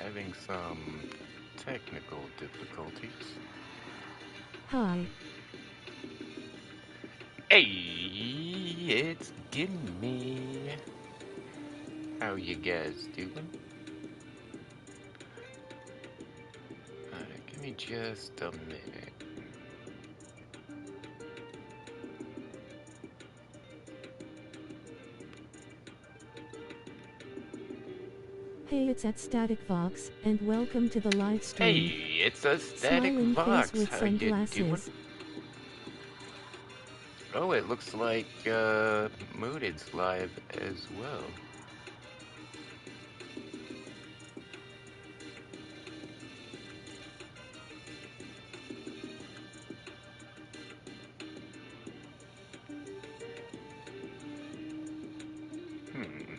Having some technical difficulties. Hi. Hey, it's Gimme. How you guys doing? Give me just a minute. Hey, it's at Static Vox, and welcome to the live stream. Hey, it's a Static Smiling face Vox. with How you doing? sunglasses. Oh, it looks like Mooded's live as well. Hmm.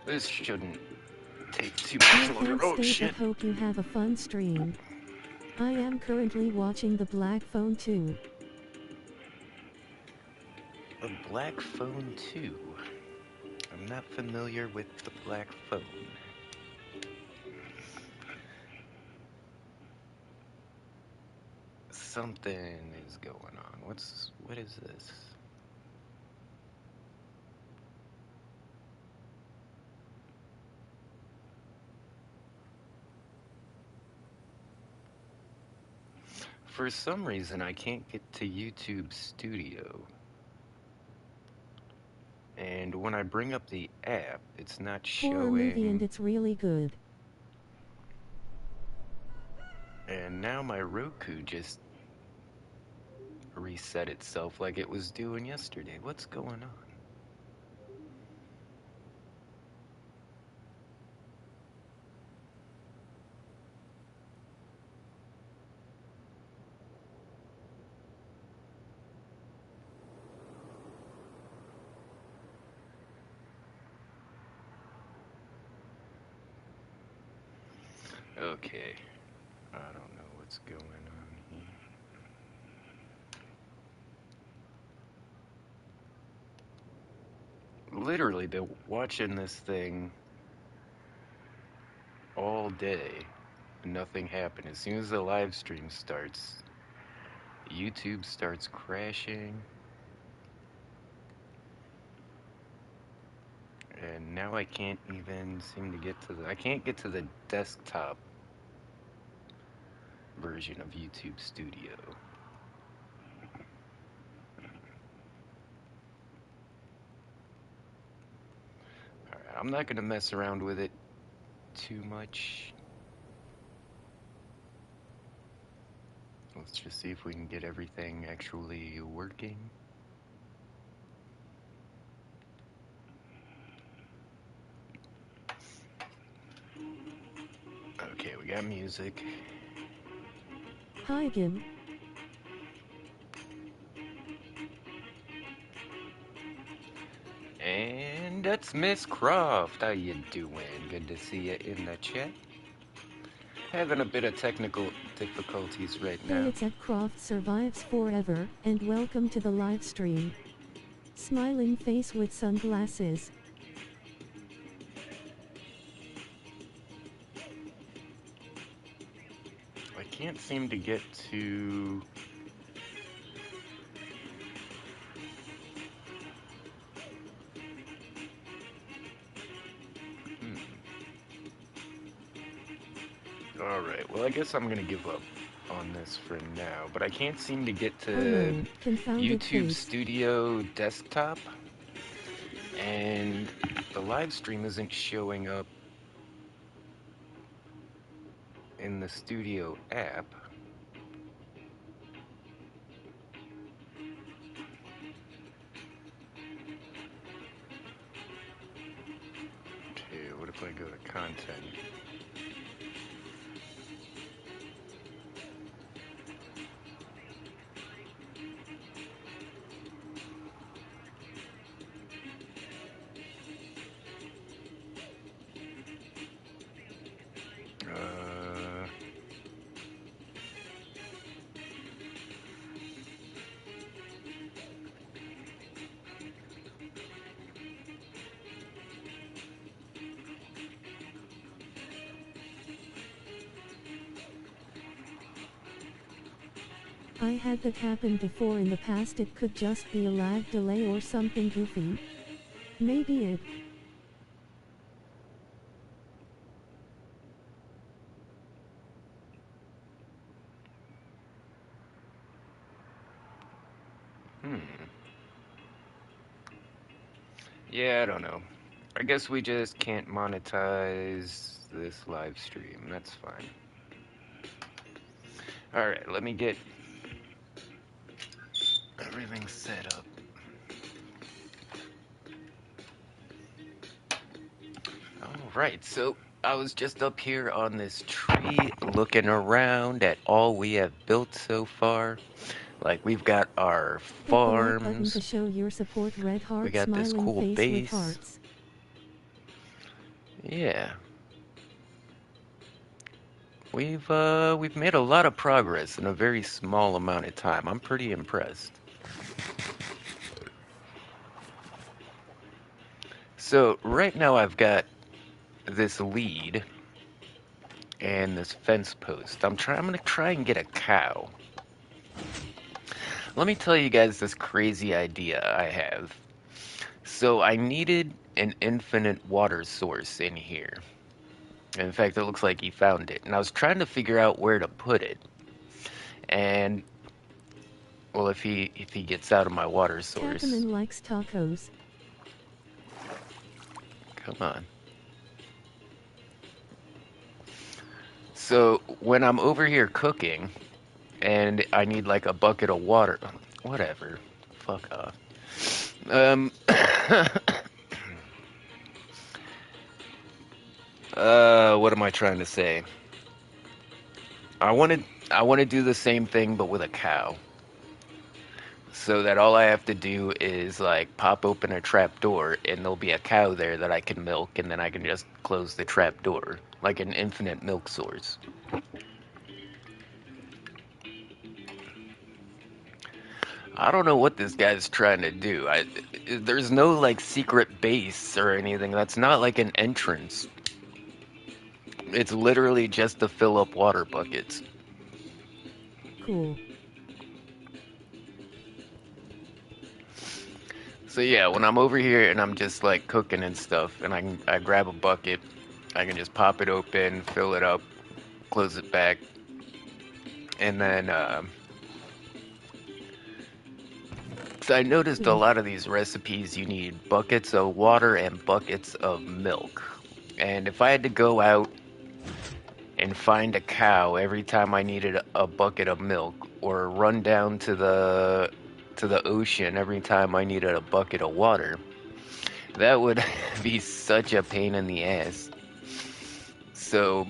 This shouldn't take too I much longer. can't Oh stay but shit. hope you have a fun stream. I am currently watching the Black Phone 2. A Black Phone 2. I'm not familiar with the Black Phone. Something is going on. What is this? For some reason I can't get to YouTube Studio. And when I bring up the app, it's not Horror movie and showing. it's really good. And now my Roku just reset itself like it was doing yesterday. What's going on? Okay. I don't know what's going on here. Literally been watching this thing all day. Nothing happened. As soon as the live stream starts, YouTube starts crashing. And now I can't even seem to get to I can't get to the desktop version of YouTube Studio. Alright, I'm not gonna mess around with it too much. Let's just see if we can get everything actually working. Okay, we got music. Hi, Gim. And that's Miss Croft. How you doing? Good to see you in the chat. Having a bit of technical difficulties right Hey, now. it's at Croft Survives Forever, and welcome to the live stream. Smiling face with sunglasses. I can't seem to get to... Alright, well I guess I'm gonna give up on this for now, but I can't seem to get Oh to no, confounded YouTube face. Studio Desktop, and the live stream isn't showing up in the Studio app. Okay, what if I go to content? Uh, I had that happen before in the past. It could just be a lag delay or something goofy. Maybe it. Yeah, I don't know. I guess we just can't monetize this live stream. That's fine. Alright, let me get everything set up. Alright, so I was just up here on this tree looking around at all we have built so far. Like, we've got our Hit the like button to farms, show your support. Red we heart got this smiling cool face with base. hearts. Yeah. We've made a lot of progress in a very small amount of time. I'm pretty impressed. So right now I've got this lead and this fence post. I'm gonna try and get a cow. Let me tell you guys this crazy idea I have. So I needed an infinite water source in here. In fact, it looks like he found it. And I was trying to figure out where to put it. And well, if he gets out of my water source. Catherine likes tacos. Come on. So when I'm over here cooking and I need like a bucket of water, whatever. Fuck off. What am I trying to say? I want to do the same thing but with a cow. So that all I have to do is like pop open a trap door and there'll be a cow there that I can milk, and then I can just close the trap door like an infinite milk source. I don't know what this guy's trying to do. There's no like secret base or anything. That's not like an entrance. It's literally just to fill up water buckets. Cool. So yeah, when I'm over here and I'm just like cooking and stuff, and I grab a bucket, I can just pop it open, fill it up, close it back, and then so I noticed a lot of these recipes you need buckets of water and buckets of milk. And if I had to go out and find a cow every time I needed a bucket of milk, or run down to the ocean every time I needed a bucket of water, that would be such a pain in the ass. So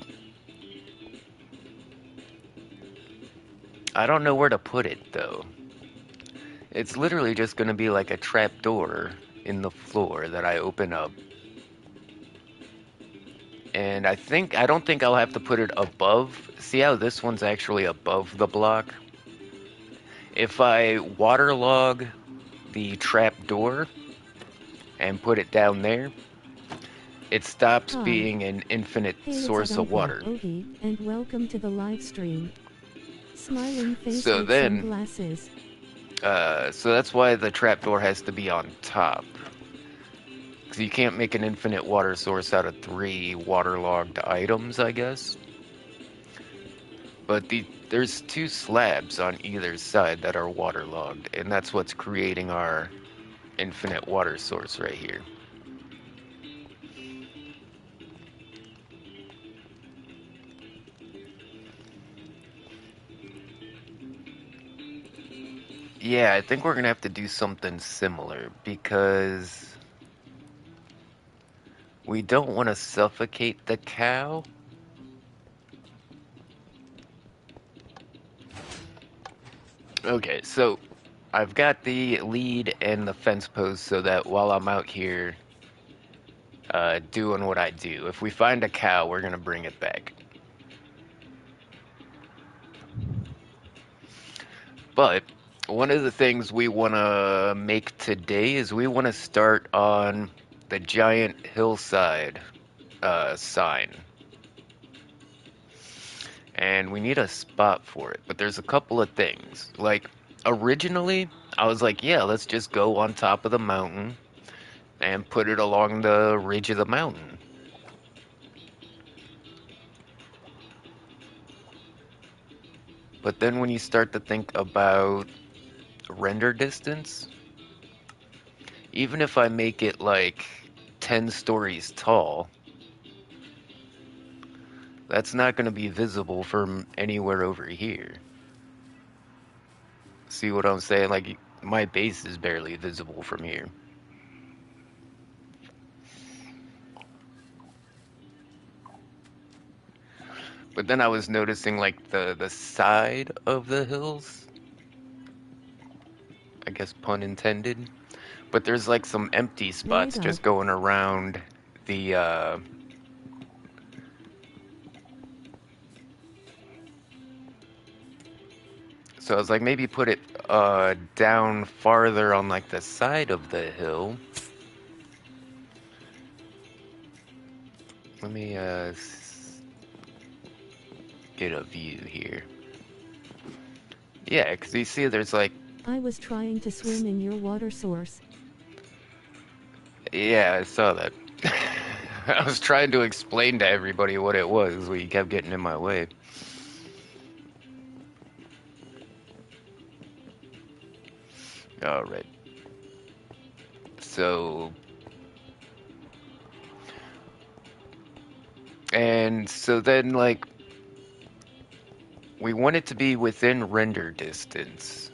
I don't know where to put it though. It's literally just going to be like a trap door in the floor that I open up. And I don't think I'll have to put it above. See how this one's actually above the block? If I waterlog the trap door and put it down there, it stops being an infinite source of water. Ogie, and welcome to the live stream. Smiling face So with then, sunglasses. so that's why the trapdoor has to be on top. Because you can't make an infinite water source out of 3 waterlogged items, I guess. But there's 2 slabs on either side that are waterlogged, and that's what's creating our infinite water source right here. Yeah, I think we're gonna have to do something similar, because we don't want to suffocate the cow. Okay, so I've got the lead and the fence post so that while I'm out here doing what I do, if we find a cow, we're gonna bring it back. But one of the things we want to make today is we want to start on the giant hillside sign. and we need a spot for it. But there's a couple of things. Like, originally, I was like, yeah, let's just go on top of the mountain and put it along the ridge of the mountain. But then when you start to think about render distance, even if I make it like 10 stories tall, that's not going to be visible from anywhere over here. See what I'm saying? Like, my base is barely visible from here. But then I was noticing like the side of the hills, I guess pun intended. But there's like some empty There we spots go. just going around the so I was like maybe put it down farther on like the side of the hill. Let me get a view here. Yeah, 'cause you see there's like I was trying to swim in your water source. yeah, I saw that. I was trying to explain to everybody what it was, but you kept getting in my way. All right. So, and so then, like, we want it to be within render distance.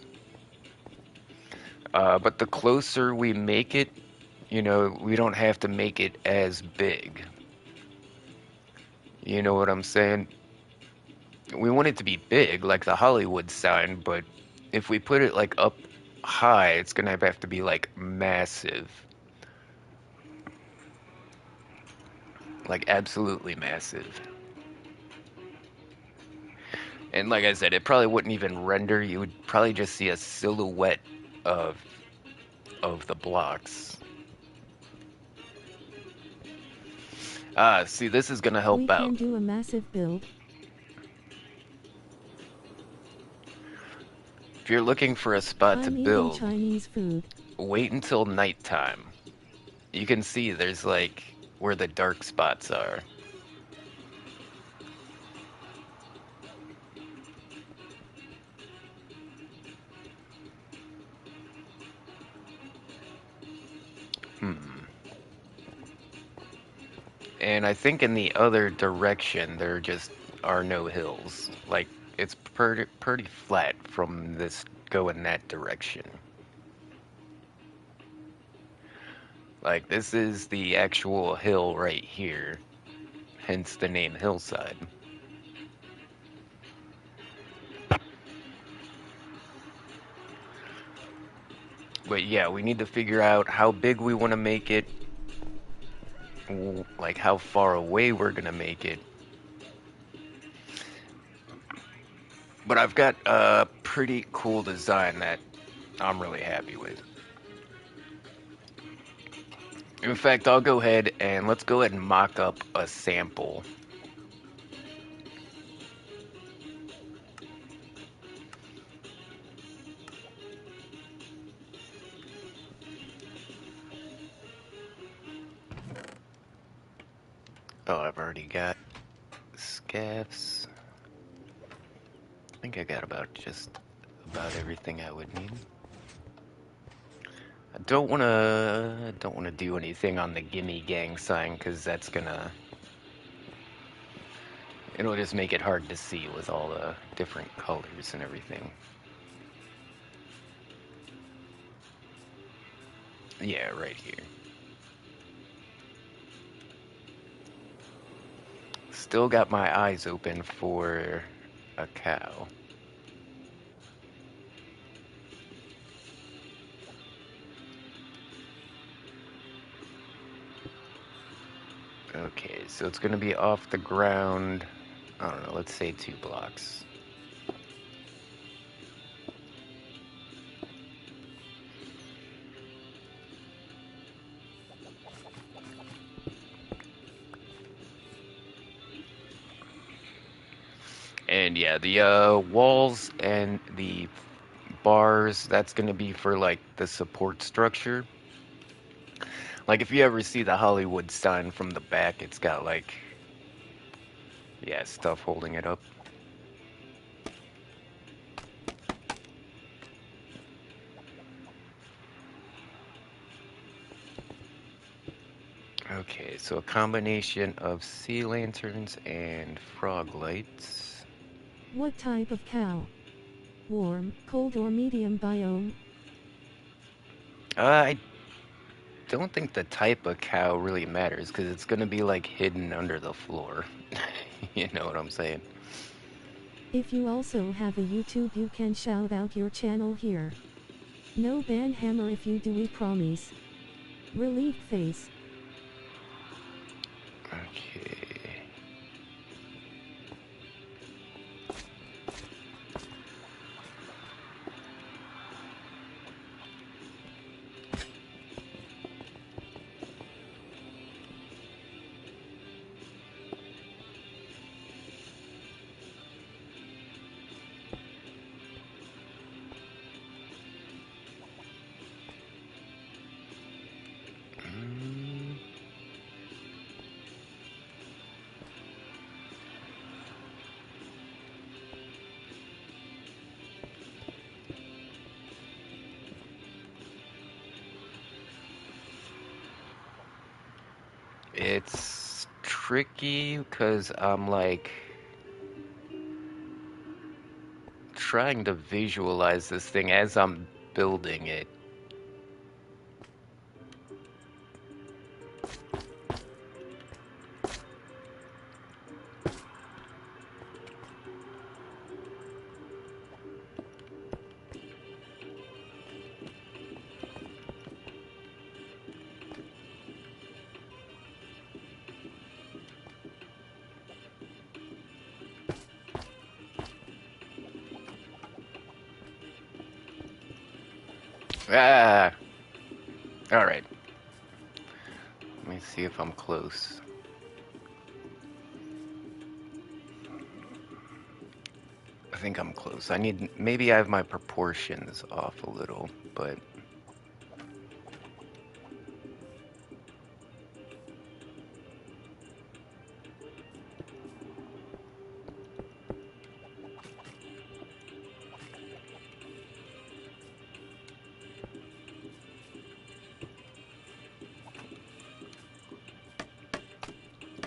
But the closer we make it, you know, we don't have to make it as big. You know what I'm saying? We want it to be big, like the Hollywood sign, but if we put it, like, up high, it's gonna have to be, like, massive. Like, absolutely massive. And like I said, it probably wouldn't even render. You would probably just see a silhouette of the blocks. Ah, see, this is gonna We help out. can do a massive build. If you're looking for a spot to I'm eating build, Chinese food. wait until nighttime. You can see there's like where the dark spots are. Hmm. And I think in the other direction there just are no hills. Like it's pretty flat from this going that direction. Like this is the actual hill right here, hence the name hillside. But yeah, we need to figure out how big we want to make it, like how far away we're gonna make it. But I've got a pretty cool design that I'm really happy with. In fact, I'll go ahead and let's go ahead and mock up a sample. Oh, I've already got scabs. I think I got just about everything I would need. I don't wanna do anything on the Gimme Gang sign because it'll just make it hard to see with all the different colors and everything. Yeah, right here. Still got my eyes open for a cow. Okay, so it's gonna be off the ground, I don't know, let's say 2 blocks. And yeah, the walls and the bars, that's gonna be for like the support structure. Like if you ever see the Hollywood sign from the back, it's got like, yeah, stuff holding it up. Okay, so a combination of sea lanterns and frog lights. What type of cow? Warm, cold or medium biome? I don't think the type of cow really matters because it's gonna be like hidden under the floor. You know what I'm saying? If you also have a YouTube you can shout out your channel here. No ban hammer if you do, we promise. Relief face. Okay. Mm, it's tricky because I'm like trying to visualize this thing as I'm building it. Ah! Alright. Let me see if I'm close. I think I'm close. Maybe I have my proportions off a little, but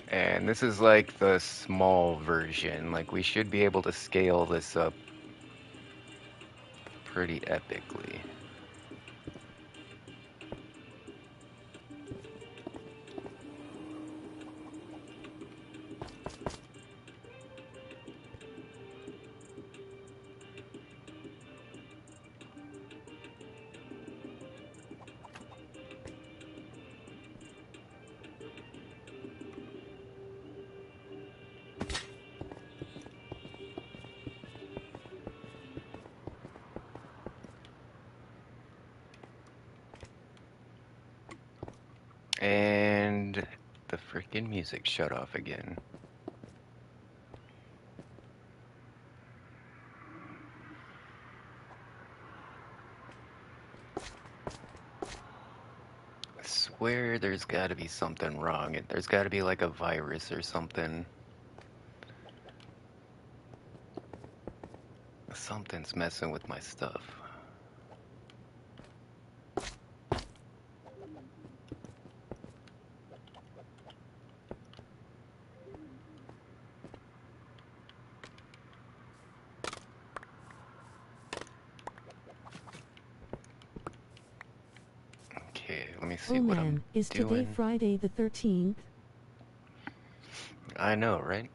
and this is like the small version. Like we should be able to scale this up pretty epically. And the freaking music shut off again. I swear there's gotta be something wrong. There's gotta be like a virus or something. Something's messing with my stuff. Okay, let me see Oh what I'm man, is today doing. Friday the 13th? I know, right?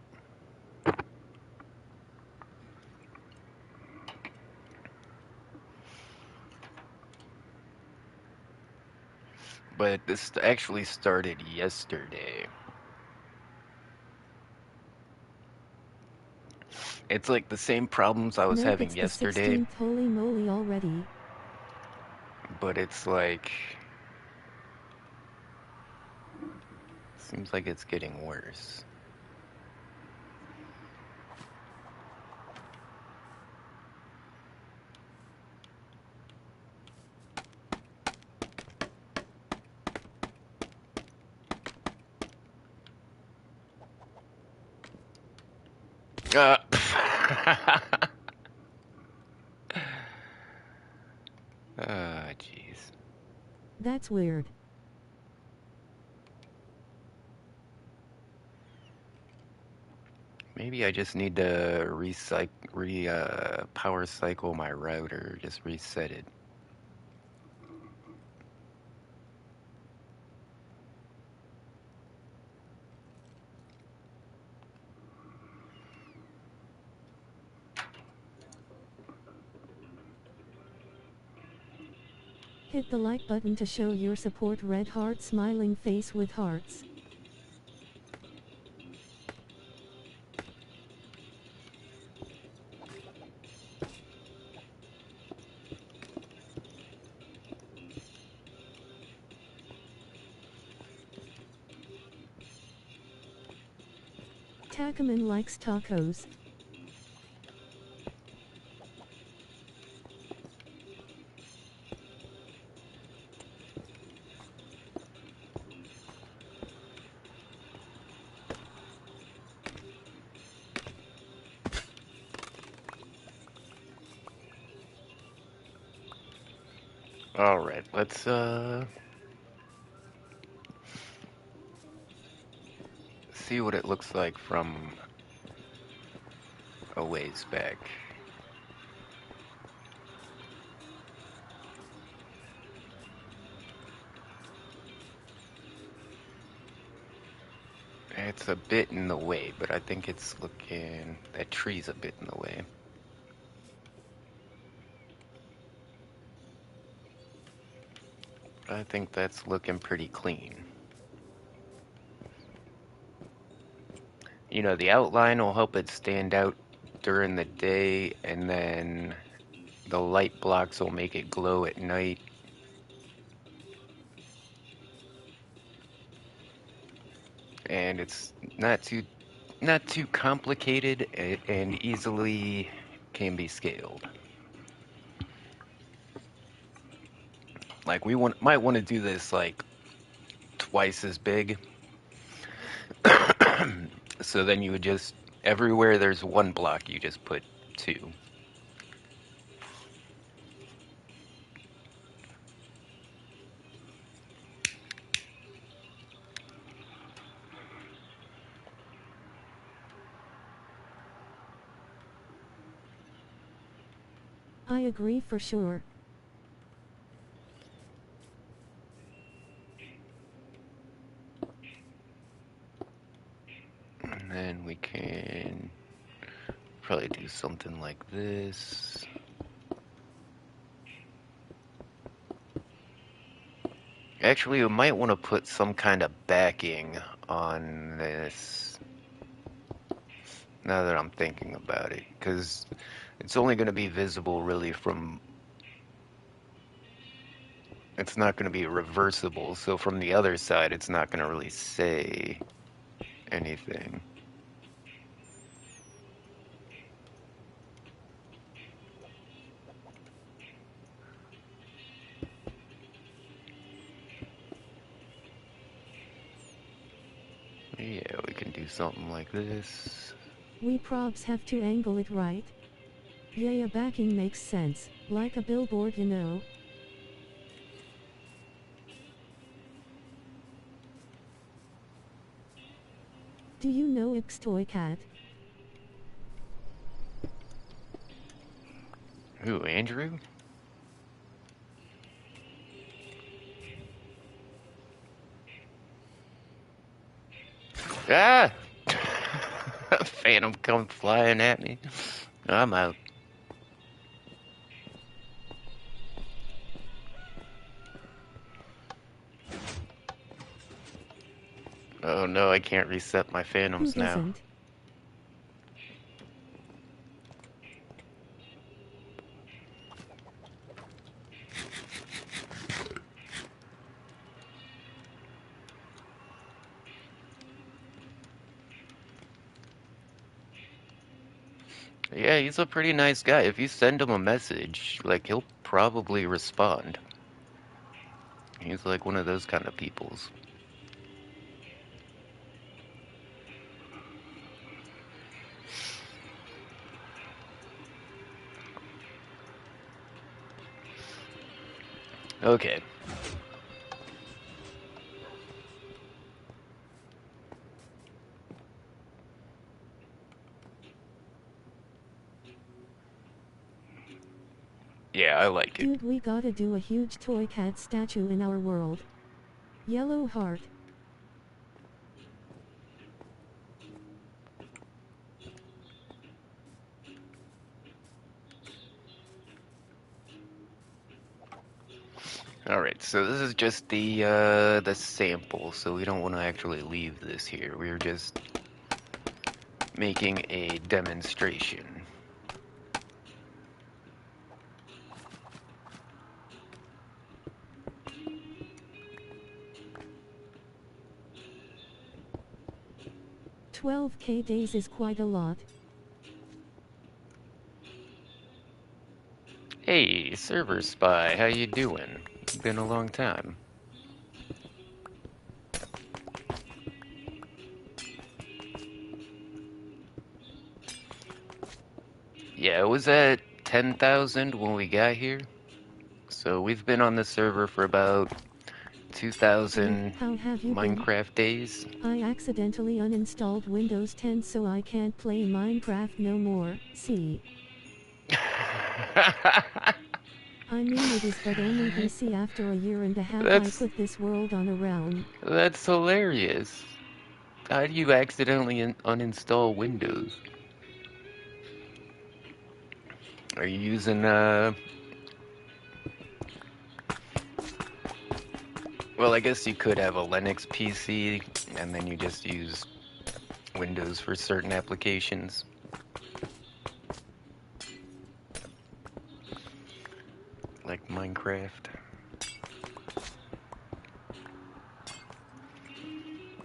But this actually started yesterday. It's like the same problems I was Nope, having it's the yesterday, 16th, holy moly already. but it's like seems like it's getting worse. Uh, Ah, jeez. That's weird. Maybe I just need to power cycle my router, just reset it. Hit the like button to show your support. Red heart smiling face with hearts. Takaman likes tacos. Alright, let's see what it looks like from a ways back. It's a bit in the way, but I think it's looking... That tree's a bit in the way. I think that's looking pretty clean. You know, the outline will help it stand out during the day, and then the light blocks will make it glow at night. And it's not too complicated and easily can be scaled. Like might want to do this like twice as big. So then you would just everywhere there's one block you just put two. I agree for sure. And then we can probably do something like this. Actually, we might want to put some kind of backing on this, now that I'm thinking about it, because it's only going to be visible really from... It's not going to be reversible, so from the other side it's not going to really say anything. Yeah, we can do something like this. We probs have to angle it right. Yeah, backing makes sense, like a billboard, you know. Do you know Xtoycat? Who, Andrew? Ah! Phantom come flying at me. I'm out. Oh no, I can't reset my Who phantoms now. doesn't? Yeah, he's a pretty nice guy. If you send him a message, like, he'll probably respond. He's like one of those kind of peoples. Okay. Yeah, I like it. Dude, we gotta do a huge toy cat statue in our world. Yellow heart. Alright, so this is just the sample, so we don't want to actually leave this here. We're just making a demonstration. $12K days is quite a lot. Hey, server spy, how you doing? Been a long time. Yeah, it was at 10,000 when we got here. So we've been on the server for about 2,000 How have you Minecraft days. I accidentally uninstalled Windows 10 so I can't play Minecraft no more. See. I mean it is but only PC after a year and a half I put this world on a round. That's hilarious. How do you accidentally uninstall Windows? Are you using well, I guess you could have a Linux PC and then you just use Windows for certain applications. Like Minecraft.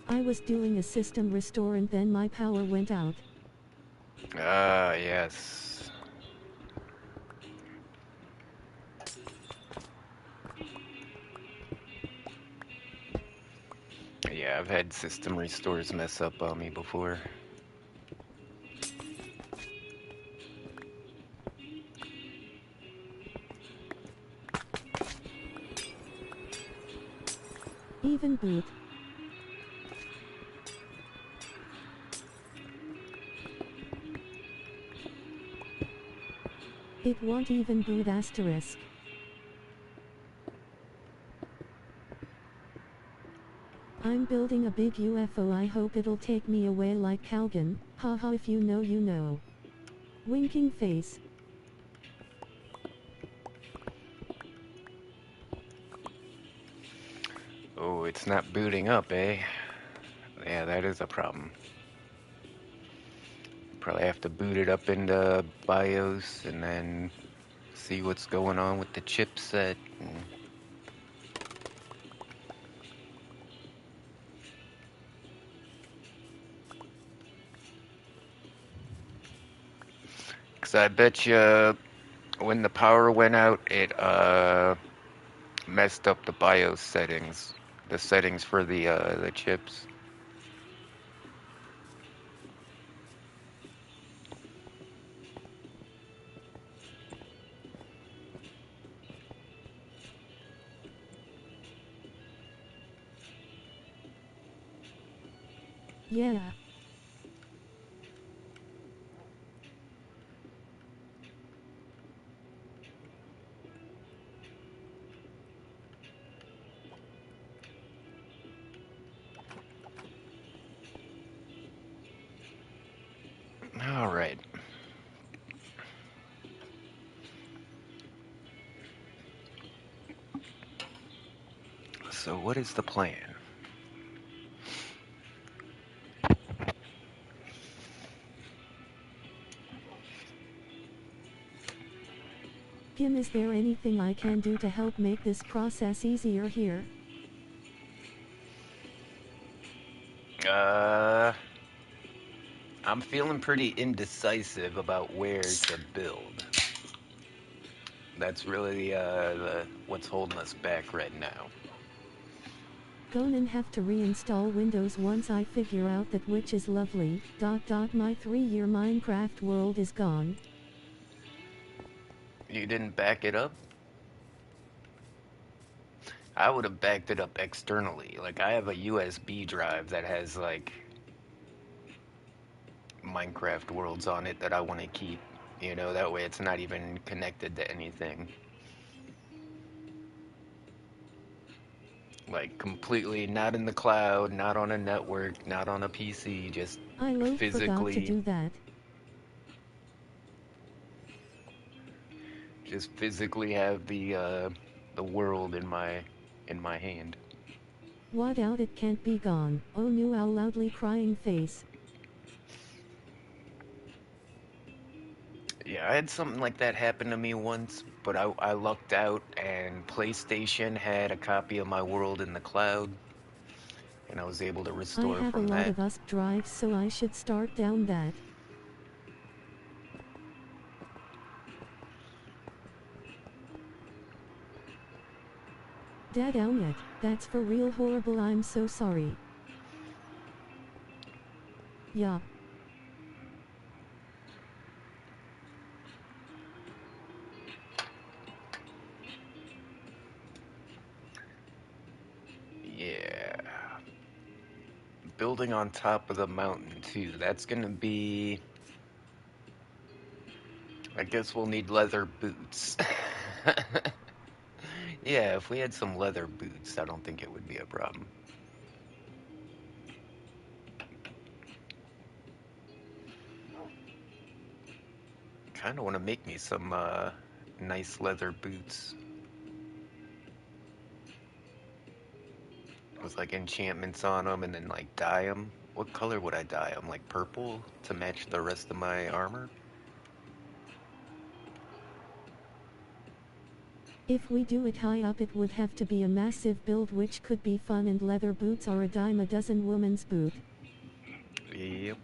I was doing a system restore and then my power went out. Ah, yes. Yeah, I've had system restores mess up on me before. Even boot. It won't even boot asterisk. I'm building a big UFO, I hope it'll take me away like Calgon, haha if you know you know. Winking face. Oh, it's not booting up, eh? Yeah, that is a problem. Probably have to boot it up into BIOS and then see what's going on with the chipset. Because I bet you when the power went out, it messed up the BIOS settings, the settings for the chips. Yeah. All right. So what is the plan? Kim, is there anything I can do to help make this process easier here? I'm feeling pretty indecisive about where to build. That's really what's holding us back right now. Gonna have to reinstall Windows once I figure out that which is lovely. My 3-year Minecraft world is gone. You didn't back it up? I would have backed it up externally. Like I have a USB drive that has like Minecraft worlds on it that I want to keep. You know, that way it's not even connected to anything. Like completely not in the cloud, not on a network, not on a PC, just I forgot to physically do that. just physically have the world in my hand. What out it can't be gone. Oh no, owl loudly crying face. Yeah, I had something like that happen to me once, but I lucked out and PlayStation had a copy of my world in the cloud and I was able to I restore have a from lot that. of USB drives, so I should start down that. Dadown it. That's for real horrible, I'm so sorry. Yeah. Yeah. Building on top of the mountain too. That's gonna be, I guess we'll need leather boots. Yeah, if we had some leather boots, I don't think it would be a problem. Kind of want to make me some nice leather boots with like enchantments on them and then like dye them. What color would I dye them? Like purple to match the rest of my armor? If we do it high up, it would have to be a massive build, which could be fun, and leather boots are a dime a dozen woman's boot. Yep.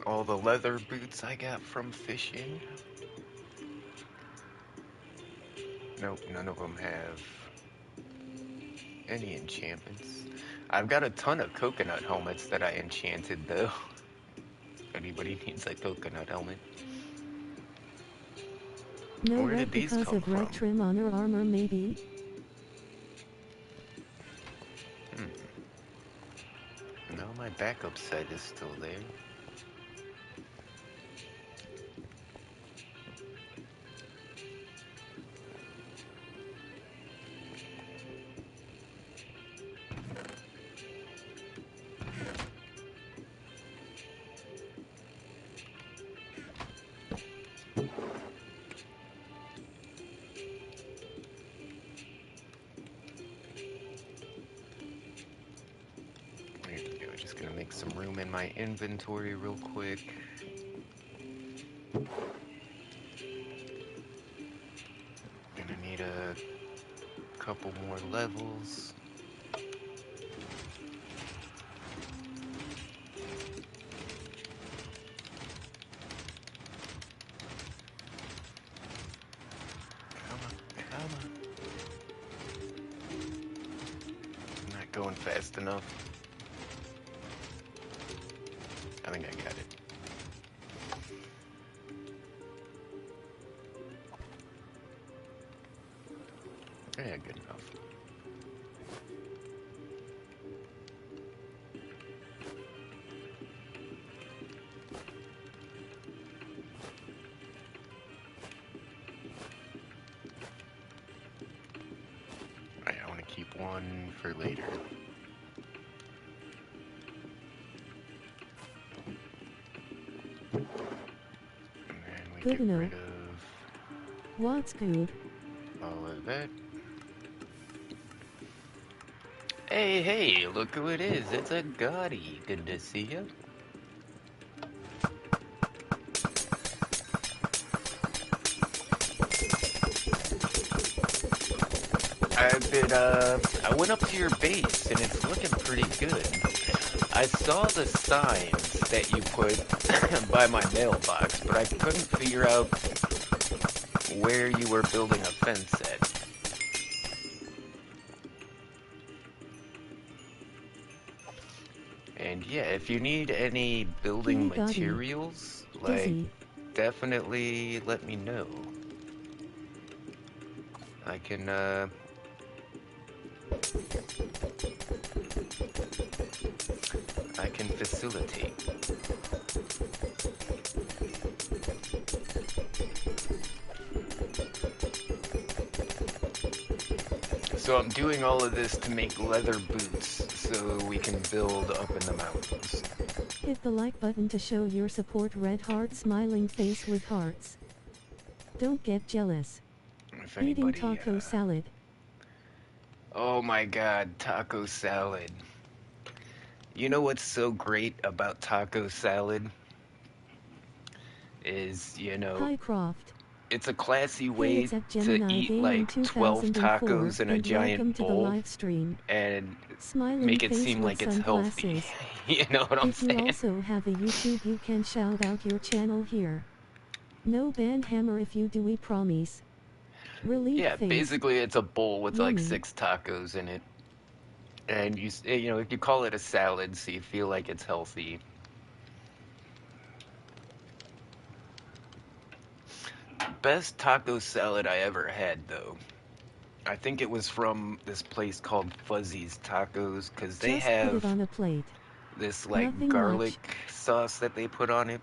All the leather boots I got from fishing. Nope, none of them have any enchantments. I've got a ton of coconut helmets that I enchanted though. If anybody needs a coconut helmet. No Where red did these because come of red from? trim on her armor, maybe? No, my backup set is still there. There we go. Just gonna make some room in my inventory real quick. Gonna need a couple more levels. Come on, come on. I'm not going fast enough. I think I got it. Yeah, good enough. Alright, I want to keep one for later. And then we Good get to know. rid of What's good? all of that. Hey, hey, look who it is. It's a Gotti. Good to see you. I went up to your base and it's looking pretty good. I saw the signs that you put by my mailbox, but I couldn't figure out where you were building a fence at. Yeah, if you need any building Kitty Gotti. materials, like, Dizzy. definitely let me know. I can, I can facilitate. So I'm doing all of this to make leather boots so we can build up in the mountains. Hit the like button to show your support. Red heart smiling face with hearts. Don't get jealous. If Eating anybody, taco salad. oh my god, taco salad. You know what's so great about taco salad? Is, Hi Croft. it's a classy Hey, way it's at to Gemini eat Gaming like 12 2004, tacos in a and welcome giant to the bowl live stream. and Smiling make it face seem with like it's healthy. sunglasses. You know what I'm If you saying? also have a YouTube, you can shout out your channel here. No band hammer if you do, we promise. Relief Yeah, face. basically it's a bowl with like Yummy. 6 tacos in it. And if you call it a salad so you feel like it's healthy. Best taco salad I ever had though. I think it was from this place called Fuzzy's Tacos because they Just put it have on a plate. this like Nothing garlic much. sauce that they put on it.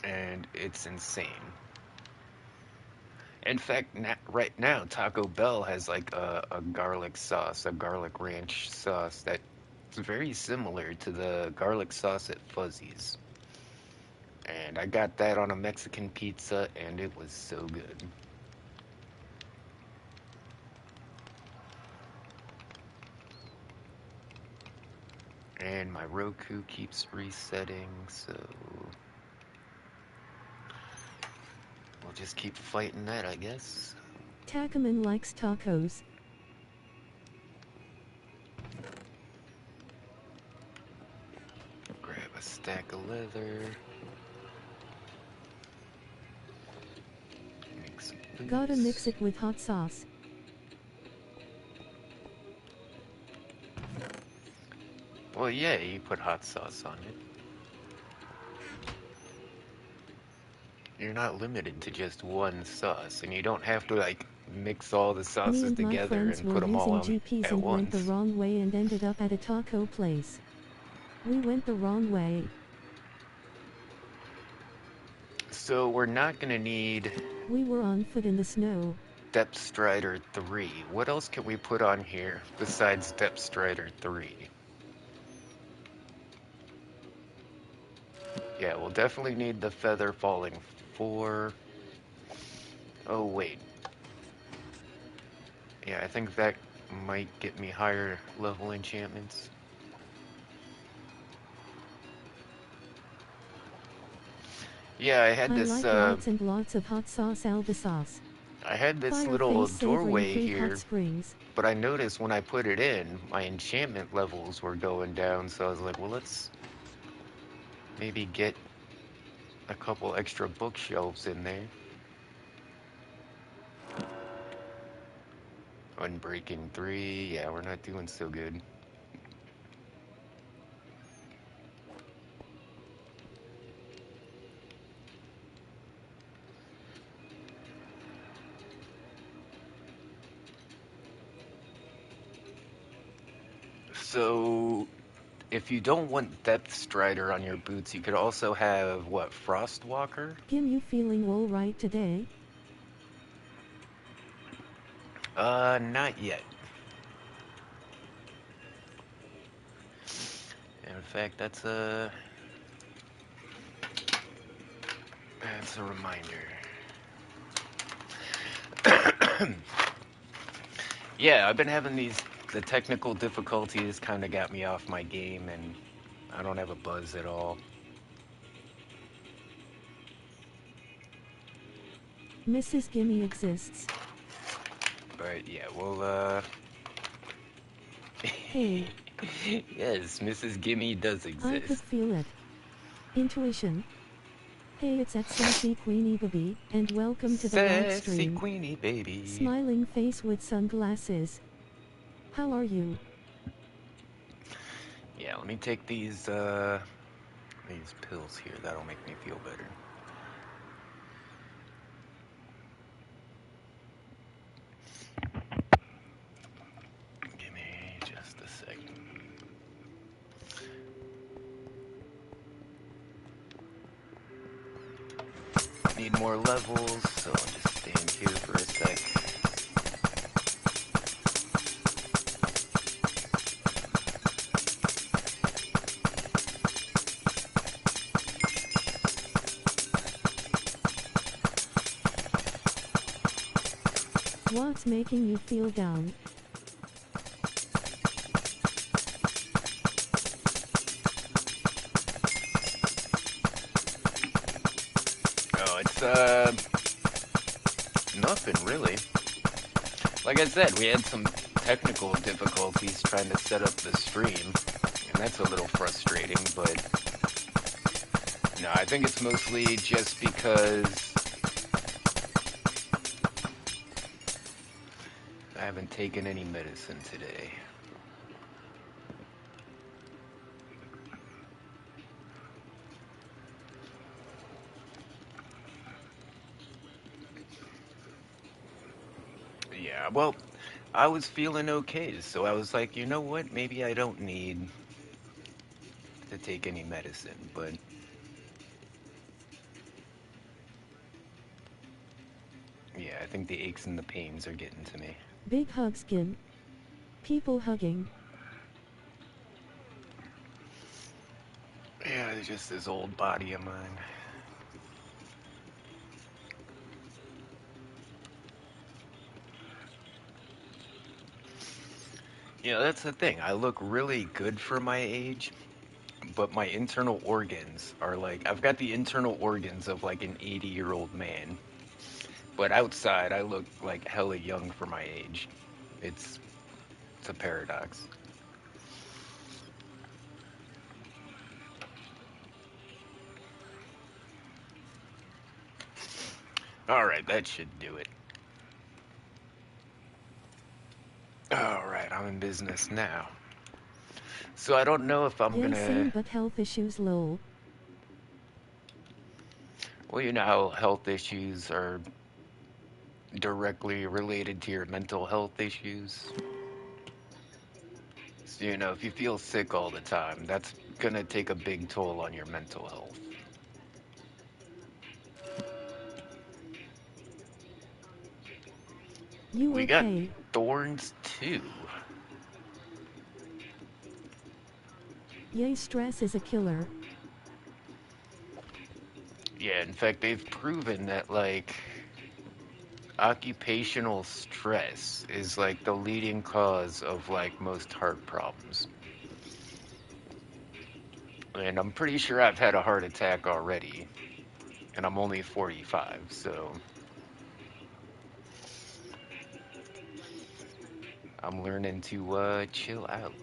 And it's insane. In fact, right now, Taco Bell has like a garlic sauce, a garlic ranch sauce that's very similar to the garlic sauce at Fuzzy's. And I got that on a Mexican pizza, and it was so good. And my Roku keeps resetting, so we'll just keep fighting that, I guess. Tacaman likes tacos. Grab a stack of leather. Make some boots. Gotta mix it with hot sauce. Well, yeah, you put hot sauce on it. You're not limited to just one sauce, and you don't have to like mix all the Me sauces and my together friends and were put them all using on GPS at and went the once. wrong way and ended up at a taco place. We went the wrong way. So we're not gonna need We were on foot in the snow. Depth Strider 3. What else can we put on here besides Depth Strider 3? Yeah, we'll definitely need the Feather Falling 4. Oh, wait. Yeah, I think that might get me higher level enchantments. Yeah, I had this, like lots and lots of hot sauce, albasauce. I had this Fire little face savoring doorway free here, hot springs. but I noticed when I put it in, my enchantment levels were going down, so I was like, well, let's maybe get a couple extra bookshelves in there. Unbreaking 3, yeah, we're not doing so good. So, if you don't want Depth Strider on your boots, you could also have, what, Frostwalker? Gim, you feeling alright today? Not yet. In fact, that's a reminder. Yeah, I've been having the technical difficulties kind of got me off my game, and I don't have a buzz at all. Mrs. Gimme exists. But yeah, well, Hey. yes, Mrs. Gimme does I could exist. feel it. Intuition. Hey, it's at Sassy Queenie Baby, and welcome to the live Sassy stream. Queenie, baby. Smiling face with sunglasses. How are you? Yeah, let me take these pills here. That'll make me feel better. Give me just a second. Need more levels, so I'll just stand here for a sec. What's making you feel down? Oh, it's nothing really. Like I said, we had some technical difficulties trying to set up the stream, and that's a little frustrating, but no, I think it's mostly just because I haven't taken any medicine today. Yeah, well, I was feeling okay, so I was like, you know what? Maybe I don't need to take any medicine, but yeah, I think the aches and the pains are getting to me. Big hug skin. People hugging. Yeah, it's just this old body of mine. Yeah, that's the thing. I look really good for my age, but my internal organs are like, I've got the internal organs of like an 80-year-old man, but outside I look like hella young for my age. It's it's a paradox. All right, that should do it. All right, I'm in business now. So I don't know if I'm Yay, same gonna. but health issues lol. Well, you know how health issues are directly related to your mental health issues. So, you know, if you feel sick all the time, that's gonna take a big toll on your mental health. You We got okay? thorns too. Yay, stress is a killer. Yeah, in fact, they've proven that, like, occupational stress is, like, the leading cause of, like, most heart problems. And I'm pretty sure I've had a heart attack already, and I'm only 45, so I'm learning to, chill out.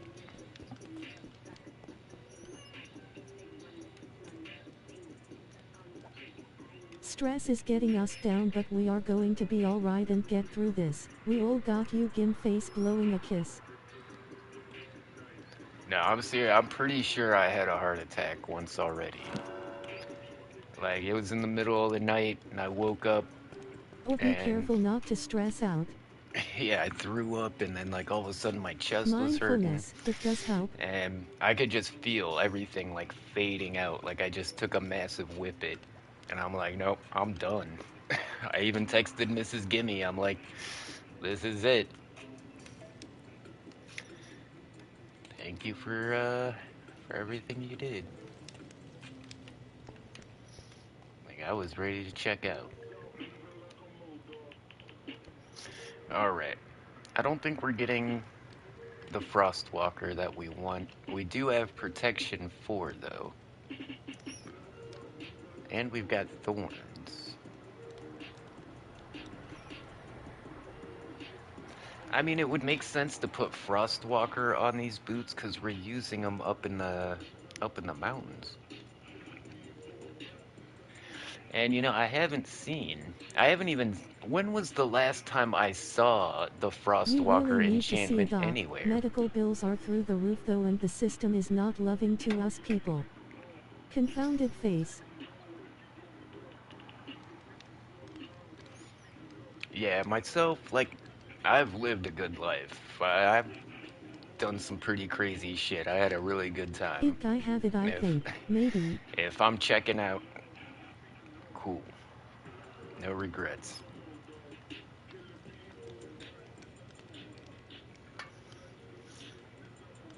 Stress is getting us down, but we are going to be alright and get through this. We all got you, Gim face blowing a kiss. No, I'm serious. I'm pretty sure I had a heart attack once already. Like, it was in the middle of the night, and I woke up, Oh, be and careful not to stress out. yeah, I threw up, and then, like, all of a sudden my chest was hurting, Mindfulness, it does help. and I could just feel everything, like, fading out. Like, I just took a massive whippet, and I'm like, nope, I'm done. I even texted Mrs. Gimme. I'm like, this is it. Thank you for everything you did. Like, I was ready to check out. All right. I don't think we're getting the Frostwalker that we want. We do have protection 4, though. And we've got Thorns. I mean, it would make sense to put Frostwalker on these boots because we're using them up in the mountains. And you know, I haven't even, when was the last time I saw the You really Frostwalker need to see a enchantment doc. anywhere? Medical bills are through the roof though, and the system is not loving to us people. Confounded face. Yeah, myself, like, I've lived a good life. I've done some pretty crazy shit. I had a really good time. I have it, I If think. Maybe. if I'm checking out, cool. No regrets.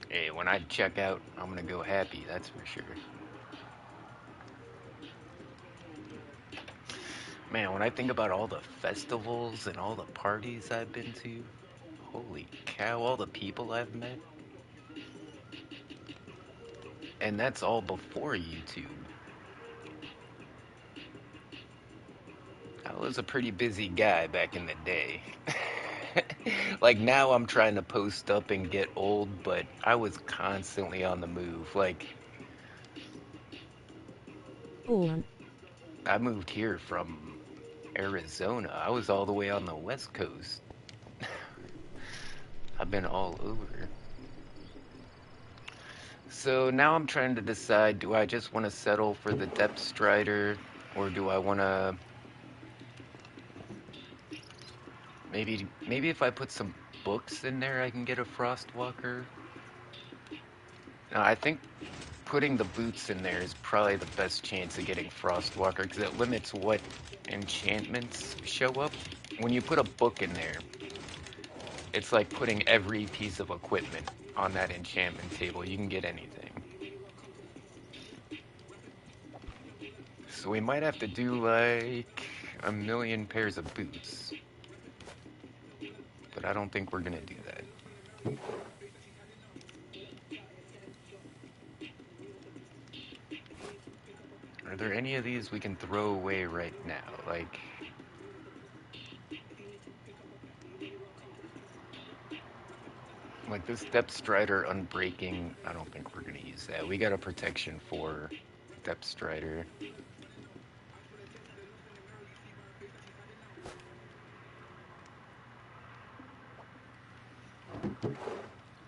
Hey, when I check out, I'm gonna go happy, that's for sure. Man, when I think about all the festivals and all the parties I've been to, holy cow, all the people I've met. And that's all before YouTube. I was a pretty busy guy back in the day. Like now I'm trying to post up and get old, but I was constantly on the move. Like Hold on. I moved here from Arizona. I was all the way on the West Coast. I've been all over. So now I'm trying to decide, do I just want to settle for the Depth Strider, or do I want to maybe if I put some books in there I can get a Frostwalker? No, I think putting the boots in there is probably the best chance of getting Frostwalker because it limits what enchantments show up. When you put a book in there, it's like putting every piece of equipment on that enchantment table. You can get anything. So we might have to do like a million pairs of boots. But I don't think we're gonna do that. Are there any of these we can throw away right now? Like this Depth Strider Unbreaking, I don't think we're gonna use that. We got a protection for Depth Strider.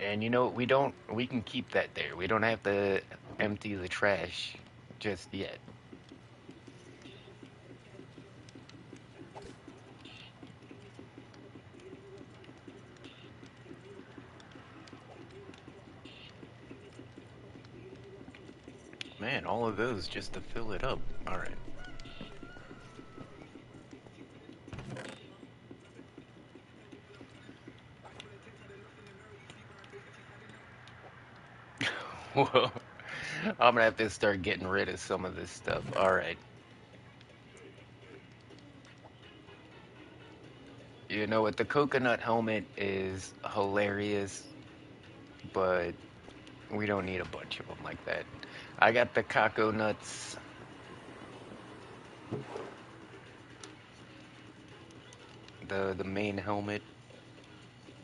And you know, we can keep that there. We don't have to empty the trash just yet. Man, all of those just to fill it up. All right. Whoa. I'm gonna have to start getting rid of some of this stuff. All right. You know what? The coconut helmet is hilarious, but we don't need a bunch of them like that. I got the Kako nuts. The main helmet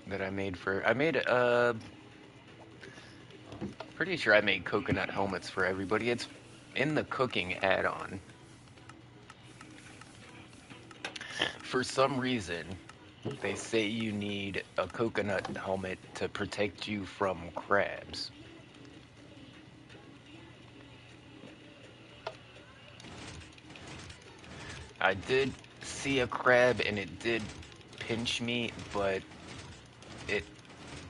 that I made pretty sure I made coconut helmets for everybody. It's in the cooking add-on. For some reason, they say you need a coconut helmet to protect you from crabs. I did see a crab and it did pinch me, but it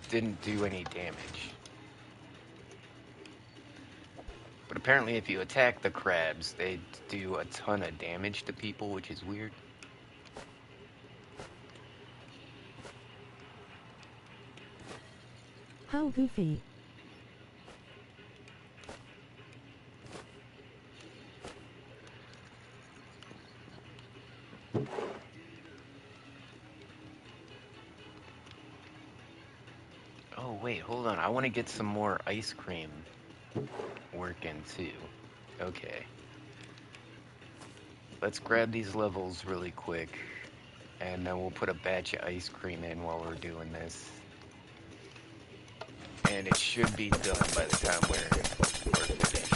didn't do any damage. But apparently if you attack the crabs, they do a ton of damage to people, which is weird. How goofy. Oh wait, hold on. I want to get some more ice cream working too. Okay. Let's grab these levels really quick, and then we'll put a batch of ice cream in while we're doing this. And it should be done by the time we're finished.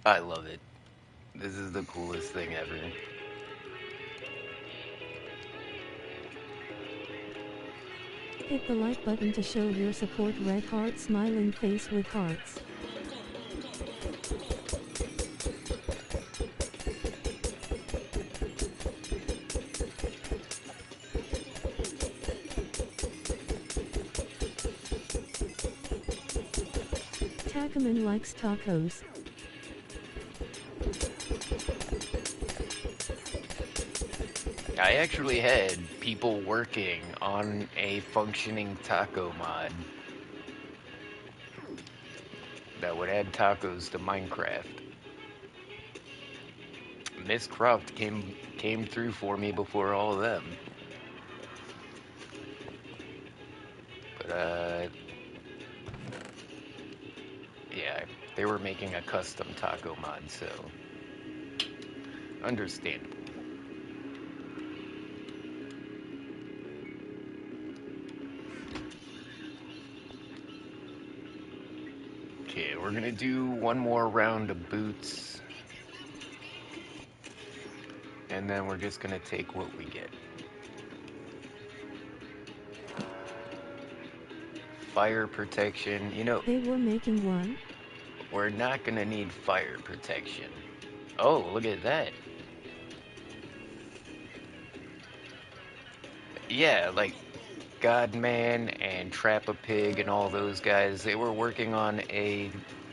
I love it. This is the coolest thing ever. Hit the like button to show your support. Red heart smiling face with hearts. Tacaman likes tacos. I actually had people working on a functioning taco mod that would add tacos to Minecraft. Miss Croft came through for me before all of them. But yeah, they were making a custom taco mod, so understandable. Okay, we're gonna do one more round of boots, and then we're just gonna take what we get. Fire protection, you know, They were making one? we're not gonna need fire protection. Oh, look at that. Yeah, like Godman and Trap a Pig and all those guys, they were working on a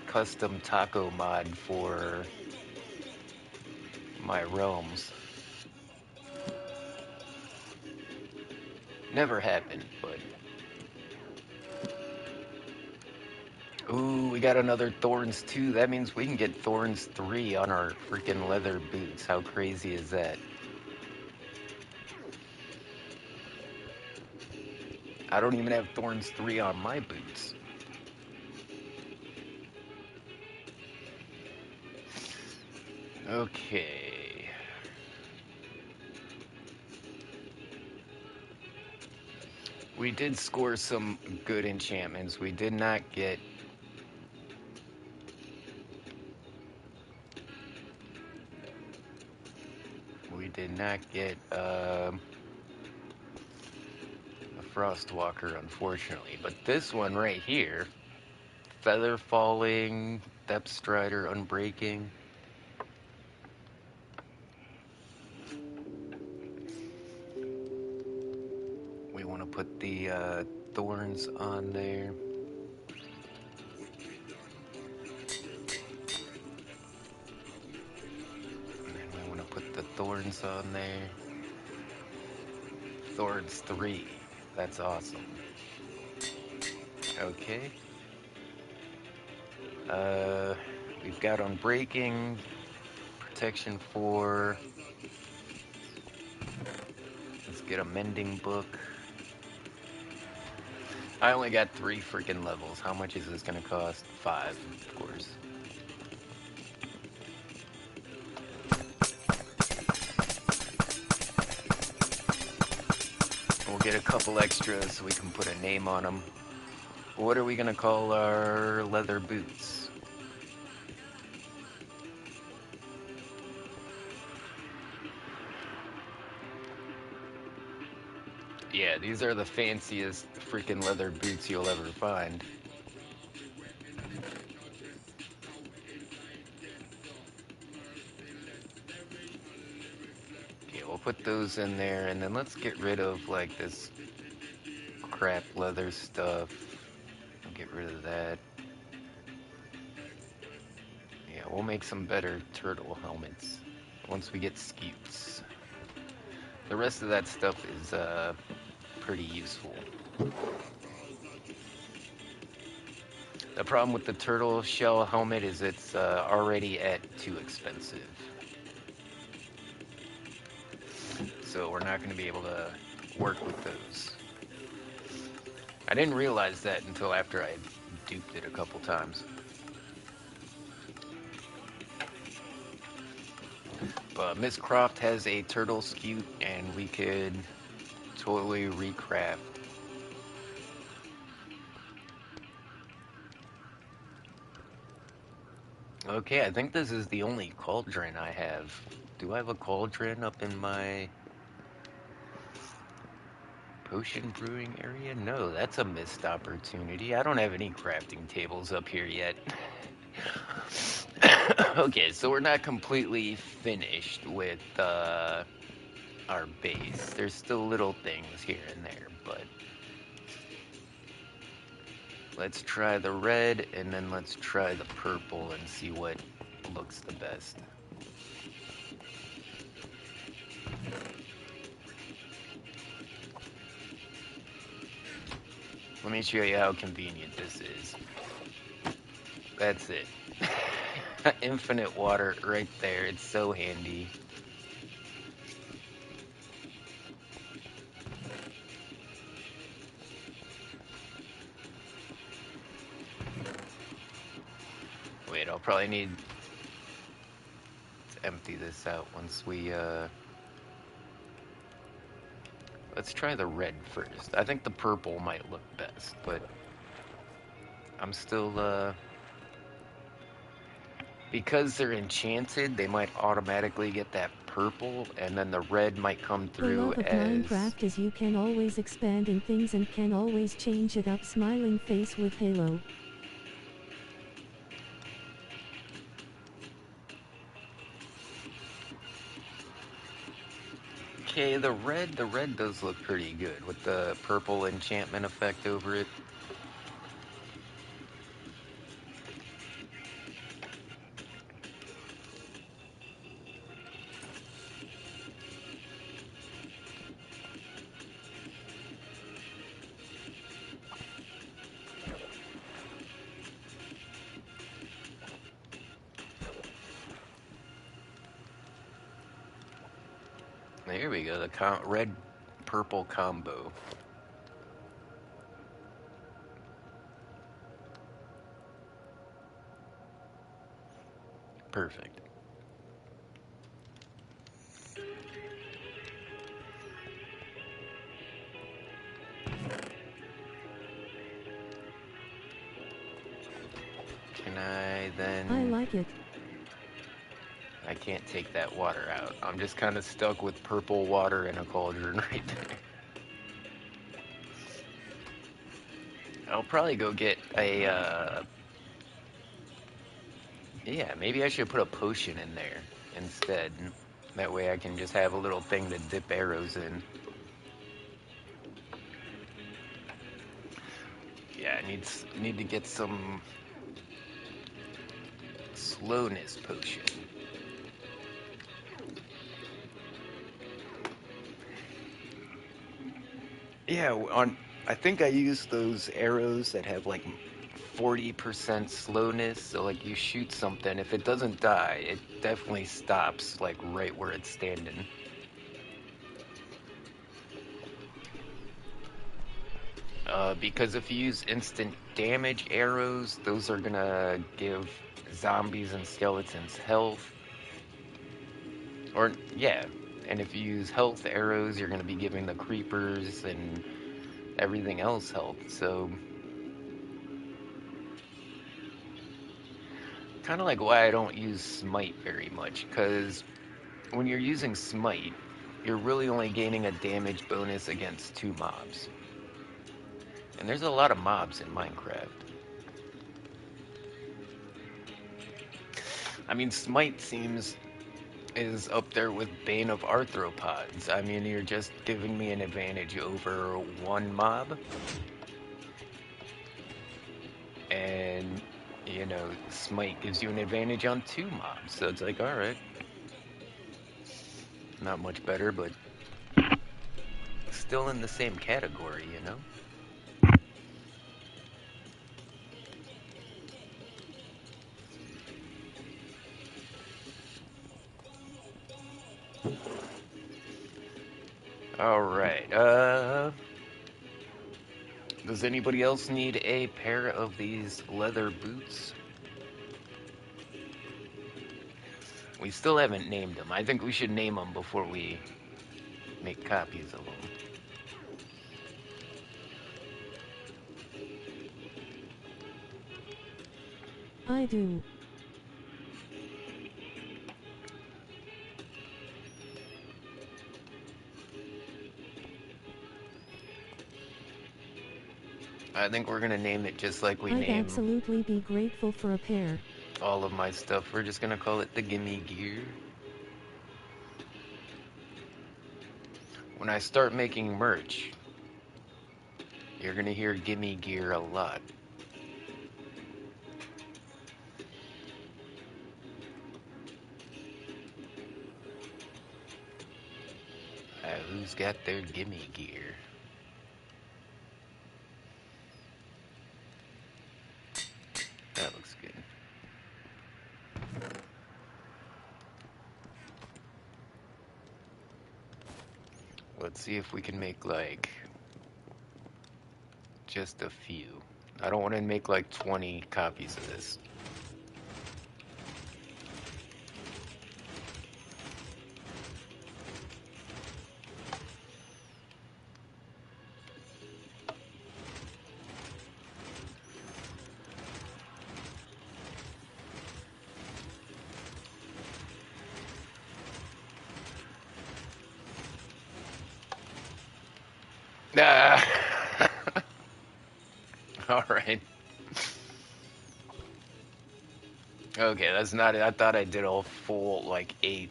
custom taco mod for my realms. Never happened, but... Ooh, we got another Thorns 2. That means we can get Thorns 3 on our freaking leather boots. How crazy is that? I don't even have Thorns 3 on my boots. Okay. We did score some good enchantments. We did not get... We did not get, a Frostwalker, unfortunately. But this one right here, Feather Falling, Depth Strider, Unbreaking. We want to put the thorns on there. And then we want to put the thorns on there. Thorns 3. That's awesome. Okay. We've got Unbreaking, Protection 4. Let's get a Mending Book. I only got 3 freaking levels. How much is this gonna cost? 5, of course. We'll get a couple extras so we can put a name on them. What are we gonna call our leather boots? Yeah, these are the fanciest freaking leather boots you'll ever find. Okay, we'll put those in there, and then let's get rid of like this crap leather stuff. Get rid of that. Yeah, we'll make some better turtle helmets once we get scutes. The rest of that stuff is pretty useful. The problem with the turtle shell helmet is it's already at too expensive. So we're not going to be able to work with those. I didn't realize that until after I duped it a couple times. But Miss Croft has a turtle scute, and we could totally recraft. Okay, I think this is the only cauldron I have. Do I have a cauldron up in my potion brewing area? No, that's a missed opportunity. I don't have any crafting tables up here yet. Okay, so we're not completely finished with our base. There's still little things here and there, but let's try the red and then let's try the purple and see what looks the best. Let me show you how convenient this is. That's it. Infinite water right there. It's so handy. Wait, I'll probably need to empty this out once we, let's try the red first. I think the purple might look best, but I'm still, because they're enchanted, they might automatically get that purple, and then the red might come The through love of as... Minecraft is you can always expand in things and can always change it up. Smiling face with Halo. Okay, the red does look pretty good with the purple enchantment effect over it. There we go, the red-purple combo. Perfect. Can I then... I like it. I can't take that water out. I'm just kind of stuck with purple water in a cauldron right there. I'll probably go get a, yeah, maybe I should put a potion in there instead. That way I can just have a little thing to dip arrows in. Yeah, I need to get some slowness potion. Yeah, I think I used those arrows that have like 40% slowness, so like you shoot something, if it doesn't die, it definitely stops like right where it's standing. Because if you use instant damage arrows, those are gonna give zombies and skeletons health. Or, yeah, and if you use health arrows, you're gonna be giving the creepers and everything else health, so... Kind of like why I don't use Smite very much, because when you're using Smite, you're really only gaining a damage bonus against 2 mobs. And there's a lot of mobs in Minecraft. I mean, Smite is up there with Bane of Arthropods. I mean, you're just giving me an advantage over 1 mob. And, you know, Smite gives you an advantage on 2 mobs. So it's like, alright. Not much better, but still in the same category, you know? Alright, does anybody else need a pair of these leather boots? We still haven't named them. I think we should name them before we make copies of them. I do. I think we're gonna name it just like we I'd name absolutely be grateful for a pair. all of my stuff. We're just gonna call it the Gimme Gear. When I start making merch, you're gonna hear Gimme Gear a lot. Who's got their Gimme Gear? That looks good. Let's see if we can make like just a few. I don't want to make like 20 copies of this. Ah. All right. Okay, that's not it. I thought I did all full, like 8.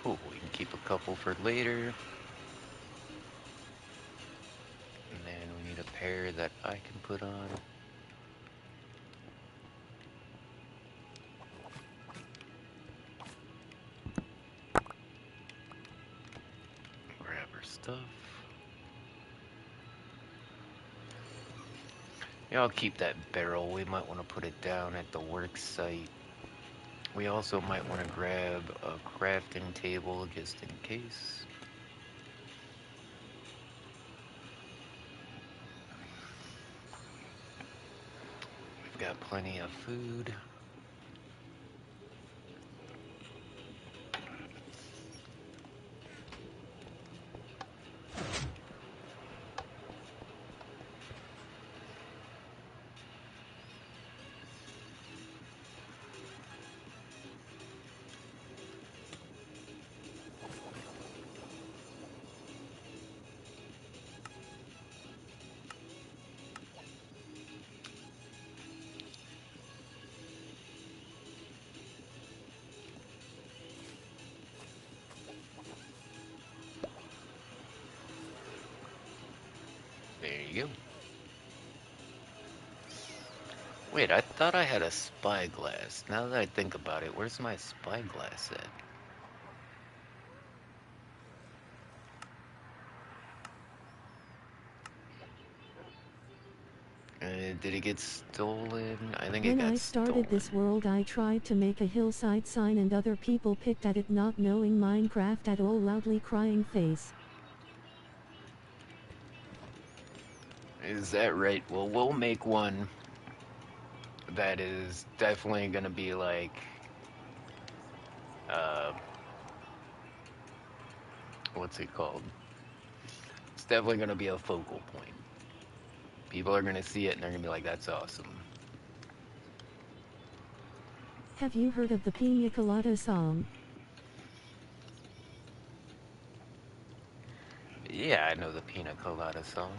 Oh, we can keep a couple for later. And then we need a pair that I can put on. Grab our stuff. Yeah, I'll keep that barrel. We might want to put it down at the work site. We also might want to grab a crafting table just in case. We've got plenty of food. There you go. Wait, I thought I had a spyglass. Now that I think about it, where's my spyglass at? Did it get stolen? I think it When got I started stolen. this world, I tried to make a hillside sign and other people picked at it, not knowing Minecraft at all, loudly crying face. Is that right? Well, we'll make one that is definitely gonna be like, uh, what's it called? It's definitely gonna be a focal point. People are gonna see it and they're gonna be like, that's awesome. Have you heard of the Pina Colada song? Yeah, I know the Pina Colada song.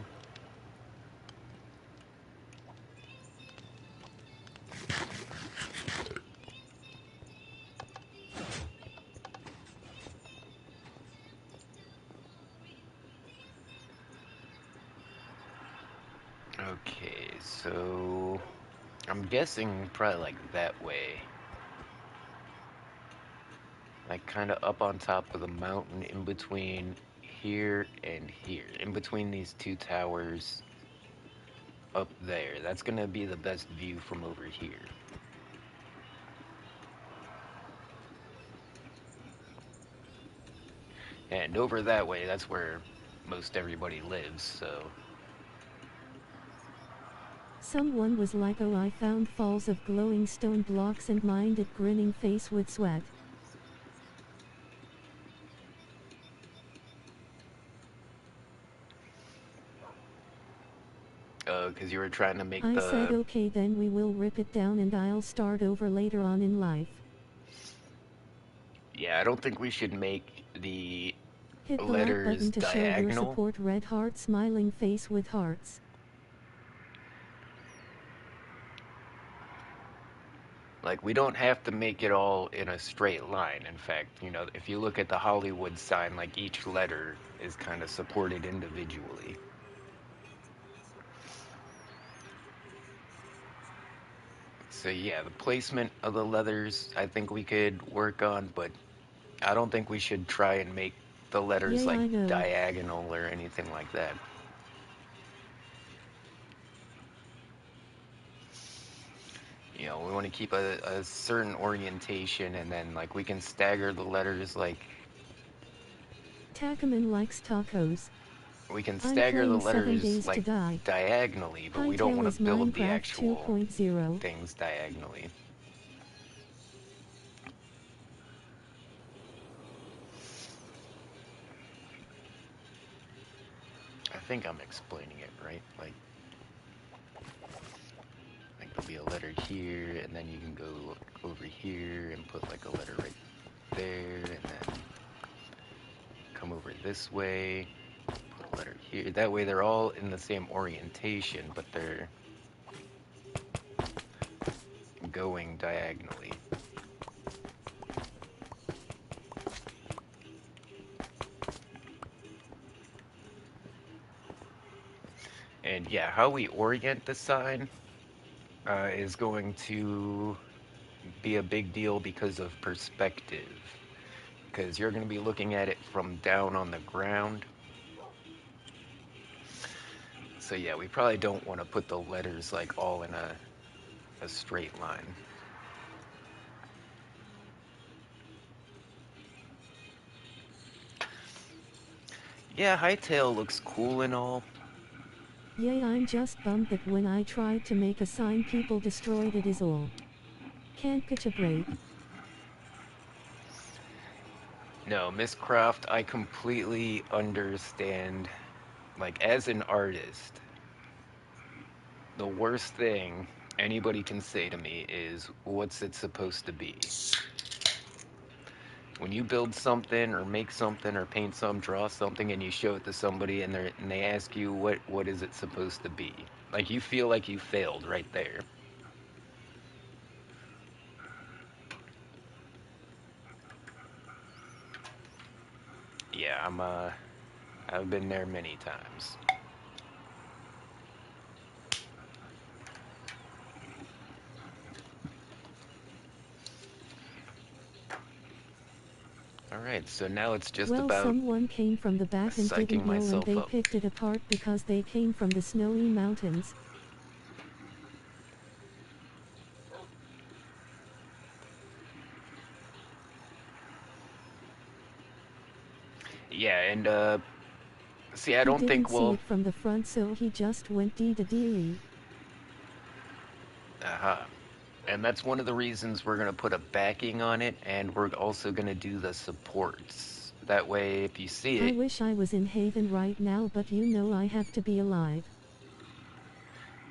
Okay, so I'm guessing probably like that way. Like kind of up on top of the mountain in between here and here. In between these two towers up there. That's gonna be the best view from over here. And over that way, that's where most everybody lives, so... Someone was like, oh, I found falls of glowing stone blocks and mined it, grinning face with sweat. because you were trying to make I the... said okay, then we will rip it down and I'll start over later on in life. Yeah, I don't think we should make the Hit the like letters button to show your diagonal. support. Red heart, smiling face with hearts. Like, we don't have to make it all in a straight line. In fact, you know, if you look at the Hollywood sign, like, each letter is kind of supported individually. So yeah, the placement of the letters I think we could work on, but I don't think we should try and make the letters like diagonal or anything like that. You know, we want to keep a certain orientation, and then like we can stagger the letters. Like Tacaman likes tacos. We can stagger the letters like diagonally, but we don't want to build the actual 2.0 things diagonally. I think I'm explaining it right. Like there'll be a letter here, and then you can go over here and put like a letter right there, and then come over this way, put a letter here. That way they're all in the same orientation, but they're going diagonally. And yeah, how we orient the sign is going to be a big deal because of perspective. Because you're going to be looking at it from down on the ground. So yeah, we probably don't want to put the letters like all in a straight line. Yeah, Hightail looks cool and all. Yeah, I'm just bummed that when I tried to make a sign people destroyed it is all. Can't catch a break. No, Miss Croft, I completely understand. Like, as an artist, the worst thing anybody can say to me is, what's it supposed to be? When you build something or make something or paint some, draw something, and you show it to somebody and they ask you what is it supposed to be? Like, you feel like you failed right there. Yeah, I've been there many times. Alright, so now it's just about someone came from the back and didn't yell and they picked it apart because they came from the snowy mountains. Yeah, and see, I don't think we'll see it from the front, so he just went dee-da-dee-lee. And that's one of the reasons we're going to put a backing on it, and we're also going to do the supports. That way, if you see it... I wish I was in Haven right now, but you know I have to be alive.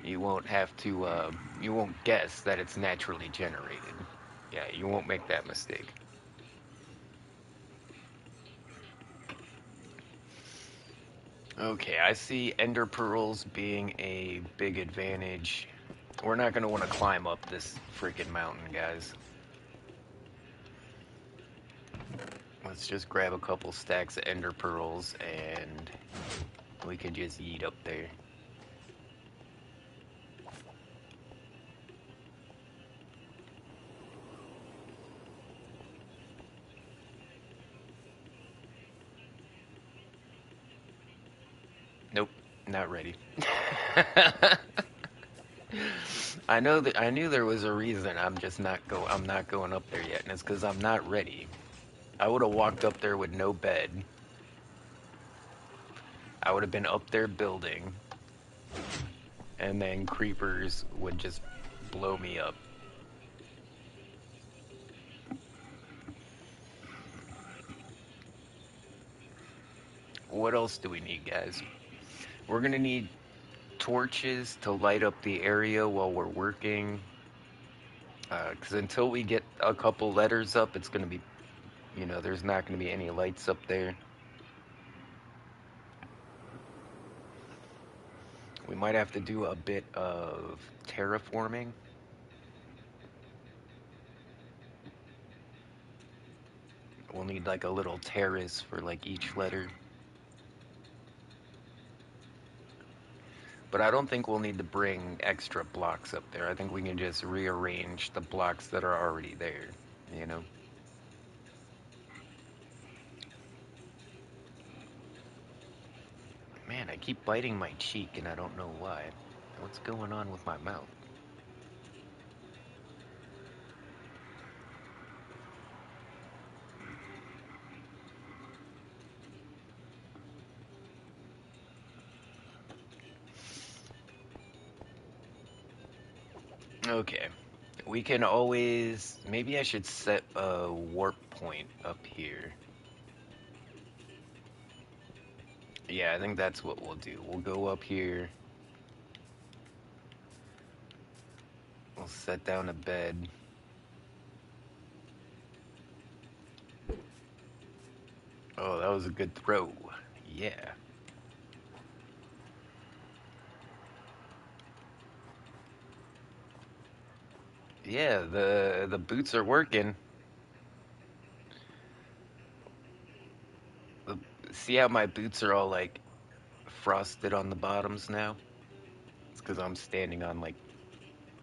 You won't have to, you won't guess that it's naturally generated. Yeah, you won't make that mistake. Okay, I see ender pearls being a big advantage. We're not going to want to climb up this freaking mountain, guys. Let's just grab a couple stacks of ender pearls and we can just yeet up there. Nope, not ready. I knew there was a reason I'm not going up there yet, and it's because I'm not ready. I would have walked up there with no bed. I would have been up there building, and then creepers would just blow me up. What else do we need, guys? We're gonna need torches to light up the area while we're working. Because until we get a couple letters up, it's going to be, there's not going to be any lights up there. We might have to do a bit of terraforming. We'll need like a little terrace for like each letter. But I don't think we'll need to bring extra blocks up there. I think we can just rearrange the blocks that are already there, you know? Man, I keep biting my cheek and I don't know why. What's going on with my mouth? Okay. We can always... Maybe I should set a warp point up here. Yeah, I think that's what we'll do. We'll go up here. We'll set down a bed. Oh, that was a good throw. Yeah. Yeah, the boots are working. See how my boots are all like frosted on the bottoms now? It's because I'm standing on like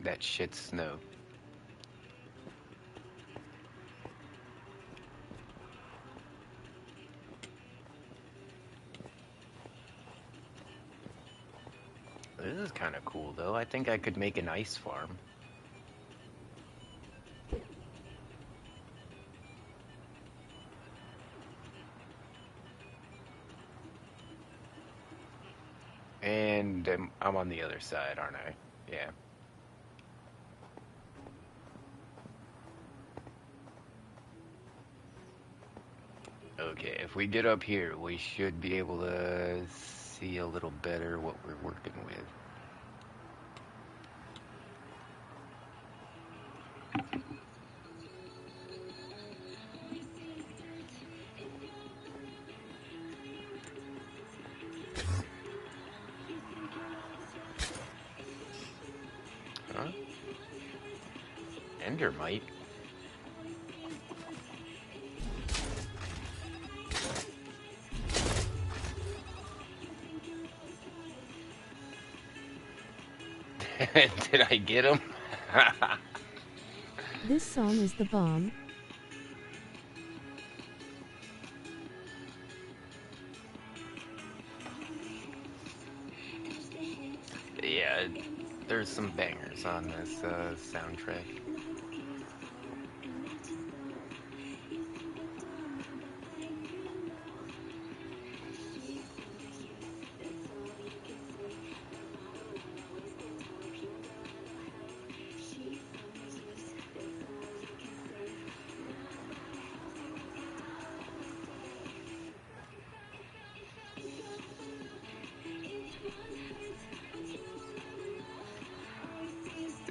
that shit snow. This is kind of cool though. I think I could make an ice farm. And I'm on the other side, aren't I? Yeah. Okay, if we get up here, we should be able to see a little better what we're working with. Huh? Endermite? Did I get him? This song is the bomb. Yeah, there's some bangers on this soundtrack.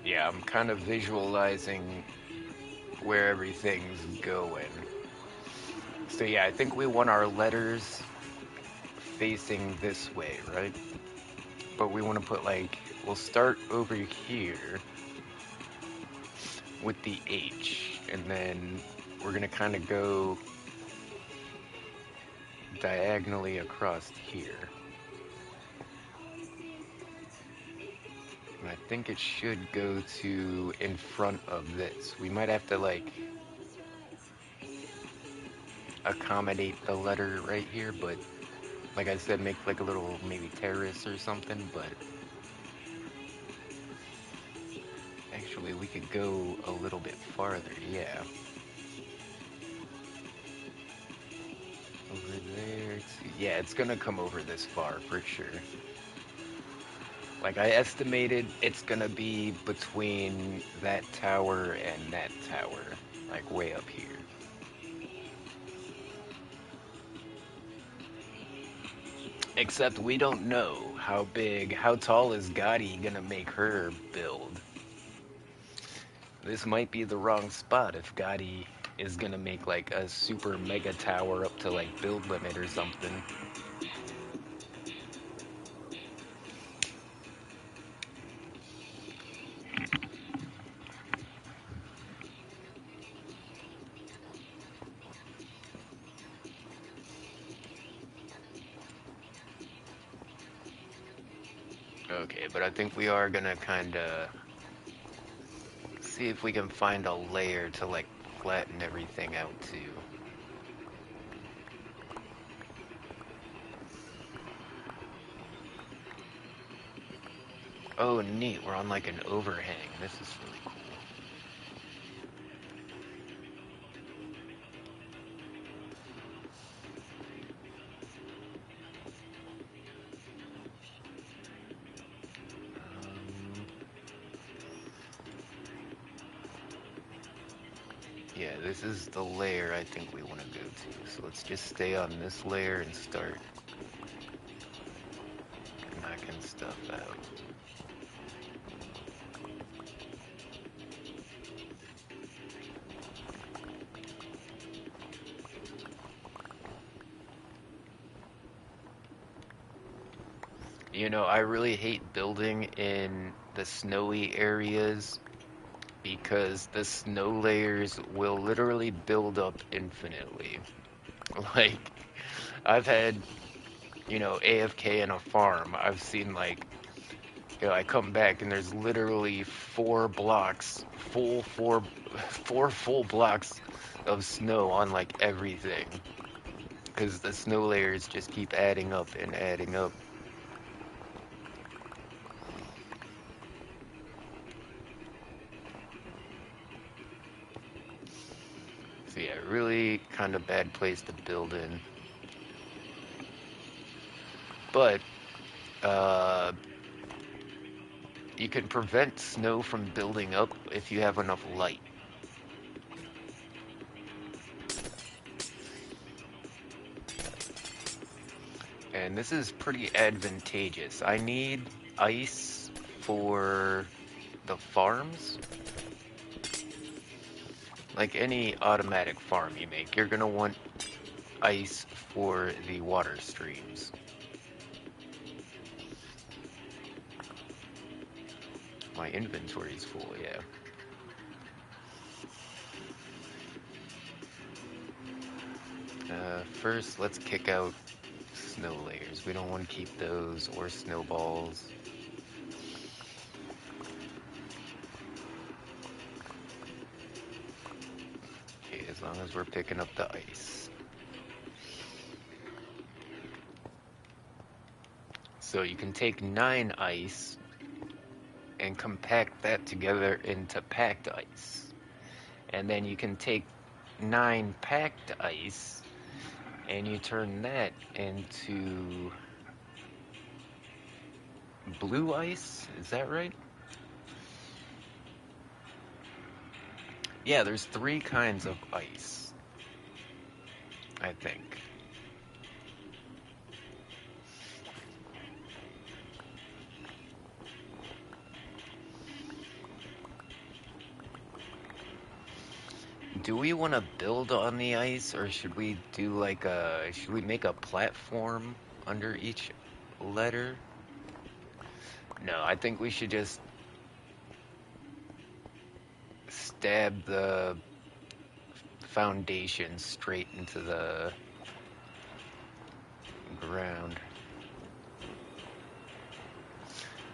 Yeah, I'm kind of visualizing where everything's going. So yeah, I think we want our letters facing this way, right? But we want to put like, we'll start over here with the H, and then we're gonna kind of go diagonally across here. And I think it should go to in front of this. We might have to like accommodate the letter right here, but like I said, make like a little maybe terrace or something, but actually we could go a little bit farther, yeah. Over there, yeah, it's gonna come over this far for sure. Like I estimated it's gonna be between that tower and that tower, like way up here. Except we don't know how tall is Gotti gonna make her build. This might be the wrong spot if Gotti is gonna make like a super mega tower up to like build limit or something. Okay, but I think we are gonna kinda see if we can find a layer to like flatten everything out too. Oh, neat. We're on like an overhang. This is really cool. Yeah, this is the layer I think we want to go to. So let's just stay on this layer and start knocking stuff out. You know, I really hate building in the snowy areas because the snow layers will literally build up infinitely. Like, I've had, AFK in a farm. I've seen, like, I come back and there's literally 4 blocks, four full blocks of snow on, like, everything. Because the snow layers just keep adding up and adding up. So yeah, really kind of bad place to build in. But, uh, you can prevent snow from building up if you have enough light. And this is pretty advantageous. I need ice for the farms. Like any automatic farm you make, you're gonna want ice for the water streams. My inventory's full, yeah. First, let's kick out snow layers. We don't want to keep those or snowballs. Okay, as long as we're picking up the ice. So you can take 9 ice and compact that together into packed ice. And then you can take 9 packed ice and you turn that into blue ice. Is that right? Yeah, there's 3 kinds of ice, I think. Do we want to build on the ice, or should we do like should we make a platform under each letter? No, I think we should just stab the foundation straight into the ground.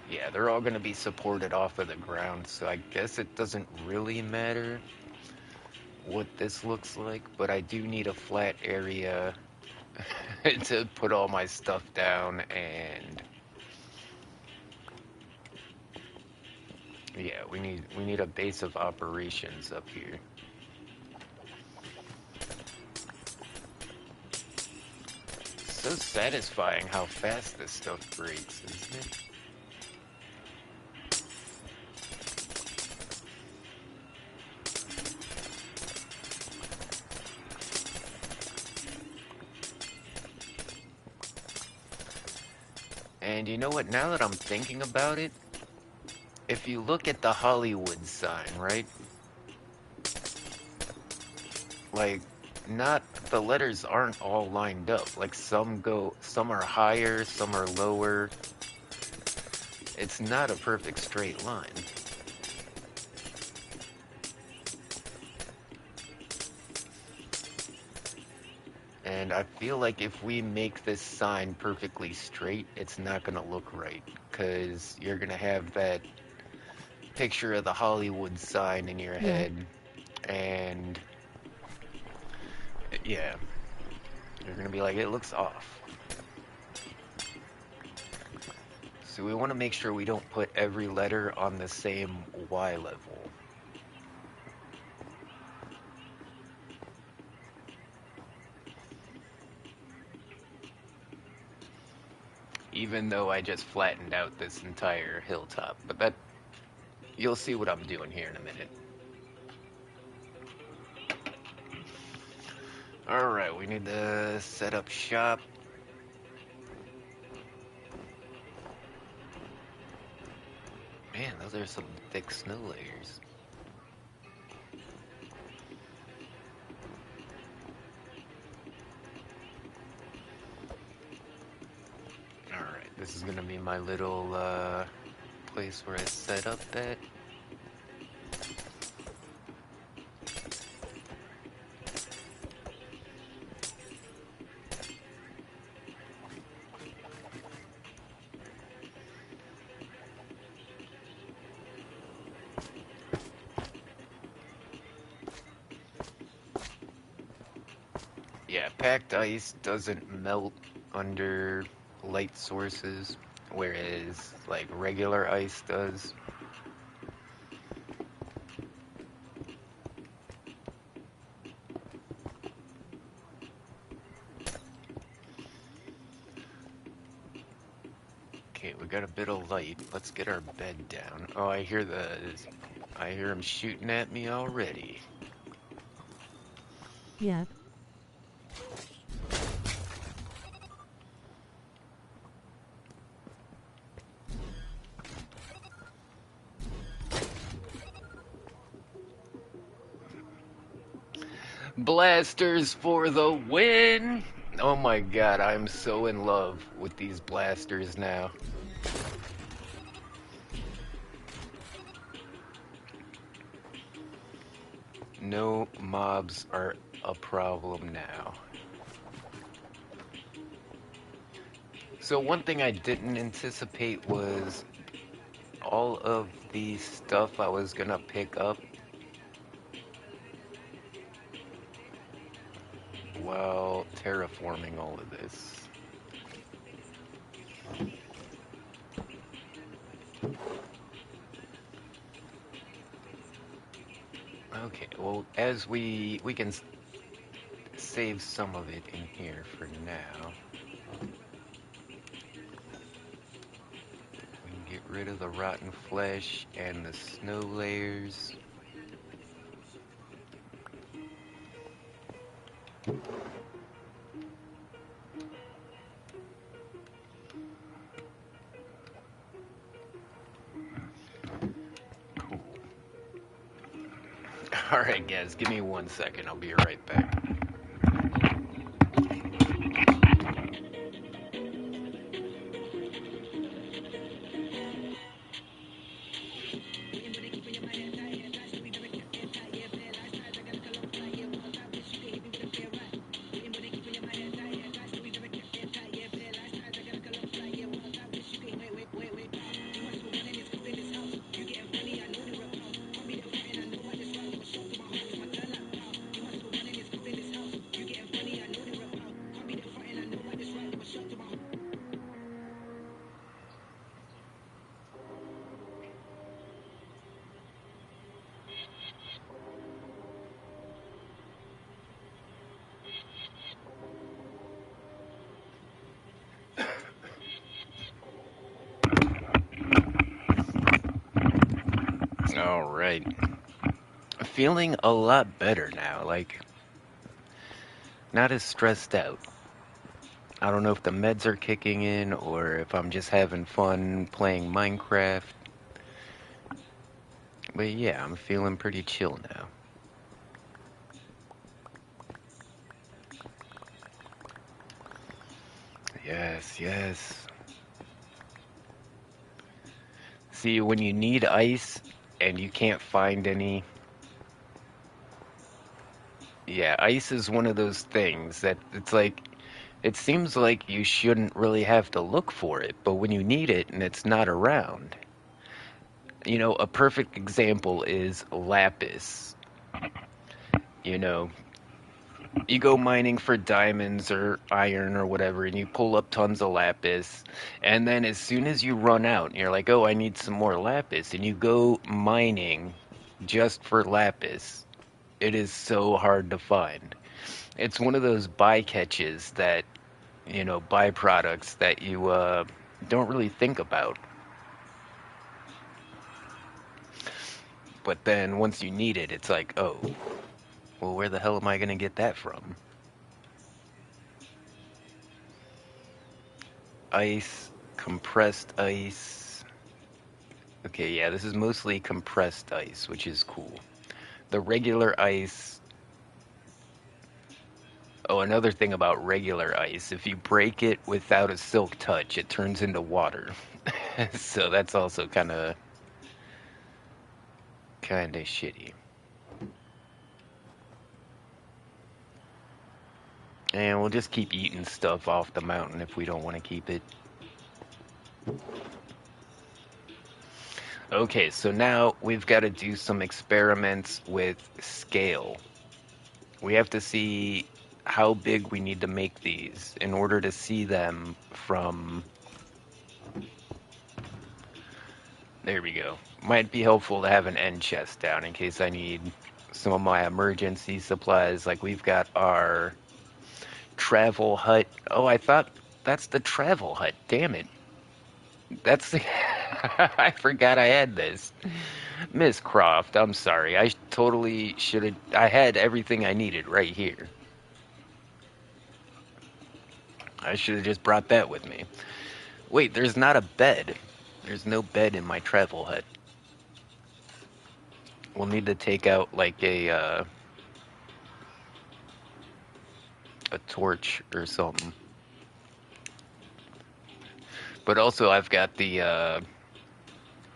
Yeah, they're all going to be supported off of the ground, so I guess it doesn't really matter what this looks like, but I do need a flat area to put all my stuff down, and yeah, we need a base of operations up here. So satisfying how fast this stuff breaks, isn't it? And you know what? Now that I'm thinking about it, if you look at the Hollywood sign, right? Like, not the letters aren't all lined up. Like some are higher, some are lower. It's not a perfect straight line. And I feel like if we make this sign perfectly straight, it's not going to look right. Because you're going to have that picture of the Hollywood sign in your head. And yeah, you're going to be like, it looks off. So we want to make sure we don't put every letter on the same Y level. Even though I just flattened out this entire hilltop. But that, you'll see what I'm doing here in a minute. Alright, we need to set up shop. Man, those are some thick snow layers. Alright, this is gonna be my little place where I set up at. Yeah, packed ice doesn't melt under light sources, whereas like regular ice does. Okay, we got a bit of light. Let's get our bed down. Oh, I hear him shooting at me already. Yep. Blasters for the win! Oh my god, I'm so in love with these blasters now. No mobs are a problem now. So one thing I didn't anticipate was all of the stuff I was gonna pick up while terraforming all of this. Okay, well, as we can save some of it in here for now. We can get rid of the rotten flesh and the snow layers. Cool. Alright guys, give me 1 second, I'll be right back. Alright. Feeling a lot better now, like, not as stressed out. I don't know if the meds are kicking in or if I'm just having fun playing Minecraft. But yeah, I'm feeling pretty chill now. Yes, yes. See, when you need ice and you can't find any, yeah, ice is one of those things that it's like, it seems like you shouldn't really have to look for it, but when you need it and it's not around, you know, a perfect example is lapis. You know, you go mining for diamonds or iron or whatever, and you pull up tons of lapis, and then as soon as you run out, you're like, oh, I need some more lapis, and you go mining just for lapis. It is so hard to find. It's one of those bycatches that, you know, byproducts that you don't really think about. But then once you need it, it's like, oh, well, where the hell am I going to get that from? Ice, compressed ice. Okay, yeah, this is mostly compressed ice, which is cool. The regular ice. Oh, another thing about regular ice, if you break it without a silk touch, it turns into water. So that's also kind of shitty. And we'll just keep eating stuff off the mountain if we don't want to keep it. Okay, so now we've got to do some experiments with scale. We have to see how big we need to make these in order to see them from... There we go. Might be helpful to have an end chest down in case I need some of my emergency supplies. Like we've got our travel hut. Oh, I thought that's the travel hut. Damn it. That's the... I forgot I had this. Miss Croft, I'm sorry. I totally should have... I had everything I needed right here. I should have just brought that with me. Wait, there's not a bed. There's no bed in my travel hut. We'll need to take out like a torch or something. But also I've got the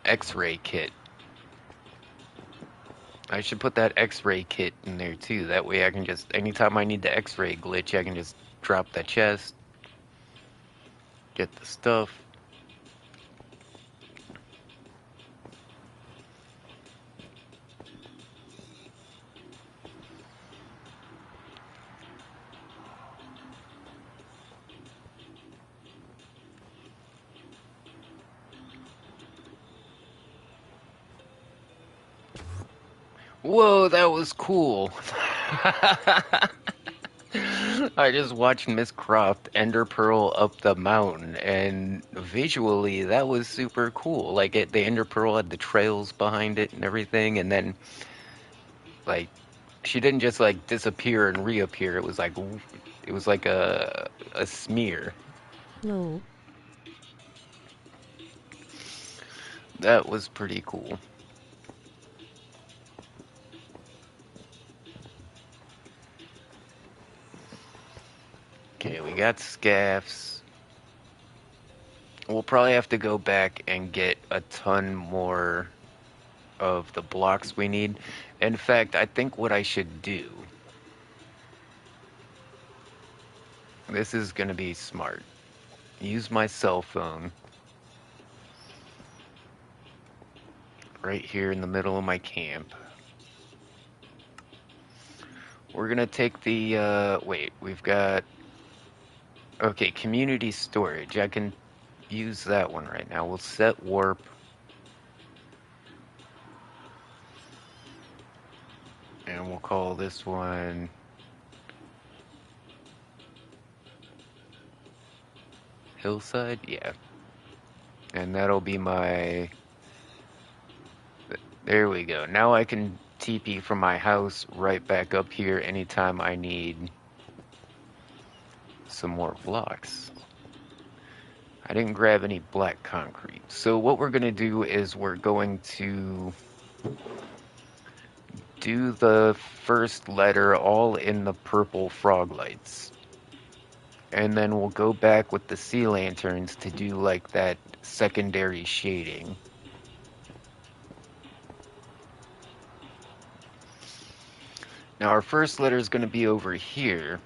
X-ray kit. I should put that X-ray kit in there too. That way I can just, anytime I need the X-ray glitch, I can just drop the chest, get the stuff. Whoa, that was cool. I just watched Miss Croft Ender Pearl up the mountain, and visually that was super cool. Like the Ender Pearl had the trails behind it and everything, and then like she didn't just like disappear and reappear. It was like a smear. Lol. That was pretty cool. Okay, we got scaffs. We'll probably have to go back and get a ton more of the blocks we need. In fact, I think what I should do, this is going to be smart. Use my cell phone right here in the middle of my camp. We're going to take the, wait, we've got, okay, community storage. I can use that one right now. We'll set warp. And we'll call this one Hillside, yeah. And that'll be my... There we go. Now I can TP from my house right back up here anytime I need some more blocks. I didn't grab any black concrete. So what we're going to do is we're going to do the first letter all in the purple frog lights. And then we'll go back with the sea lanterns to do like that secondary shading. Now our first letter is going to be over here.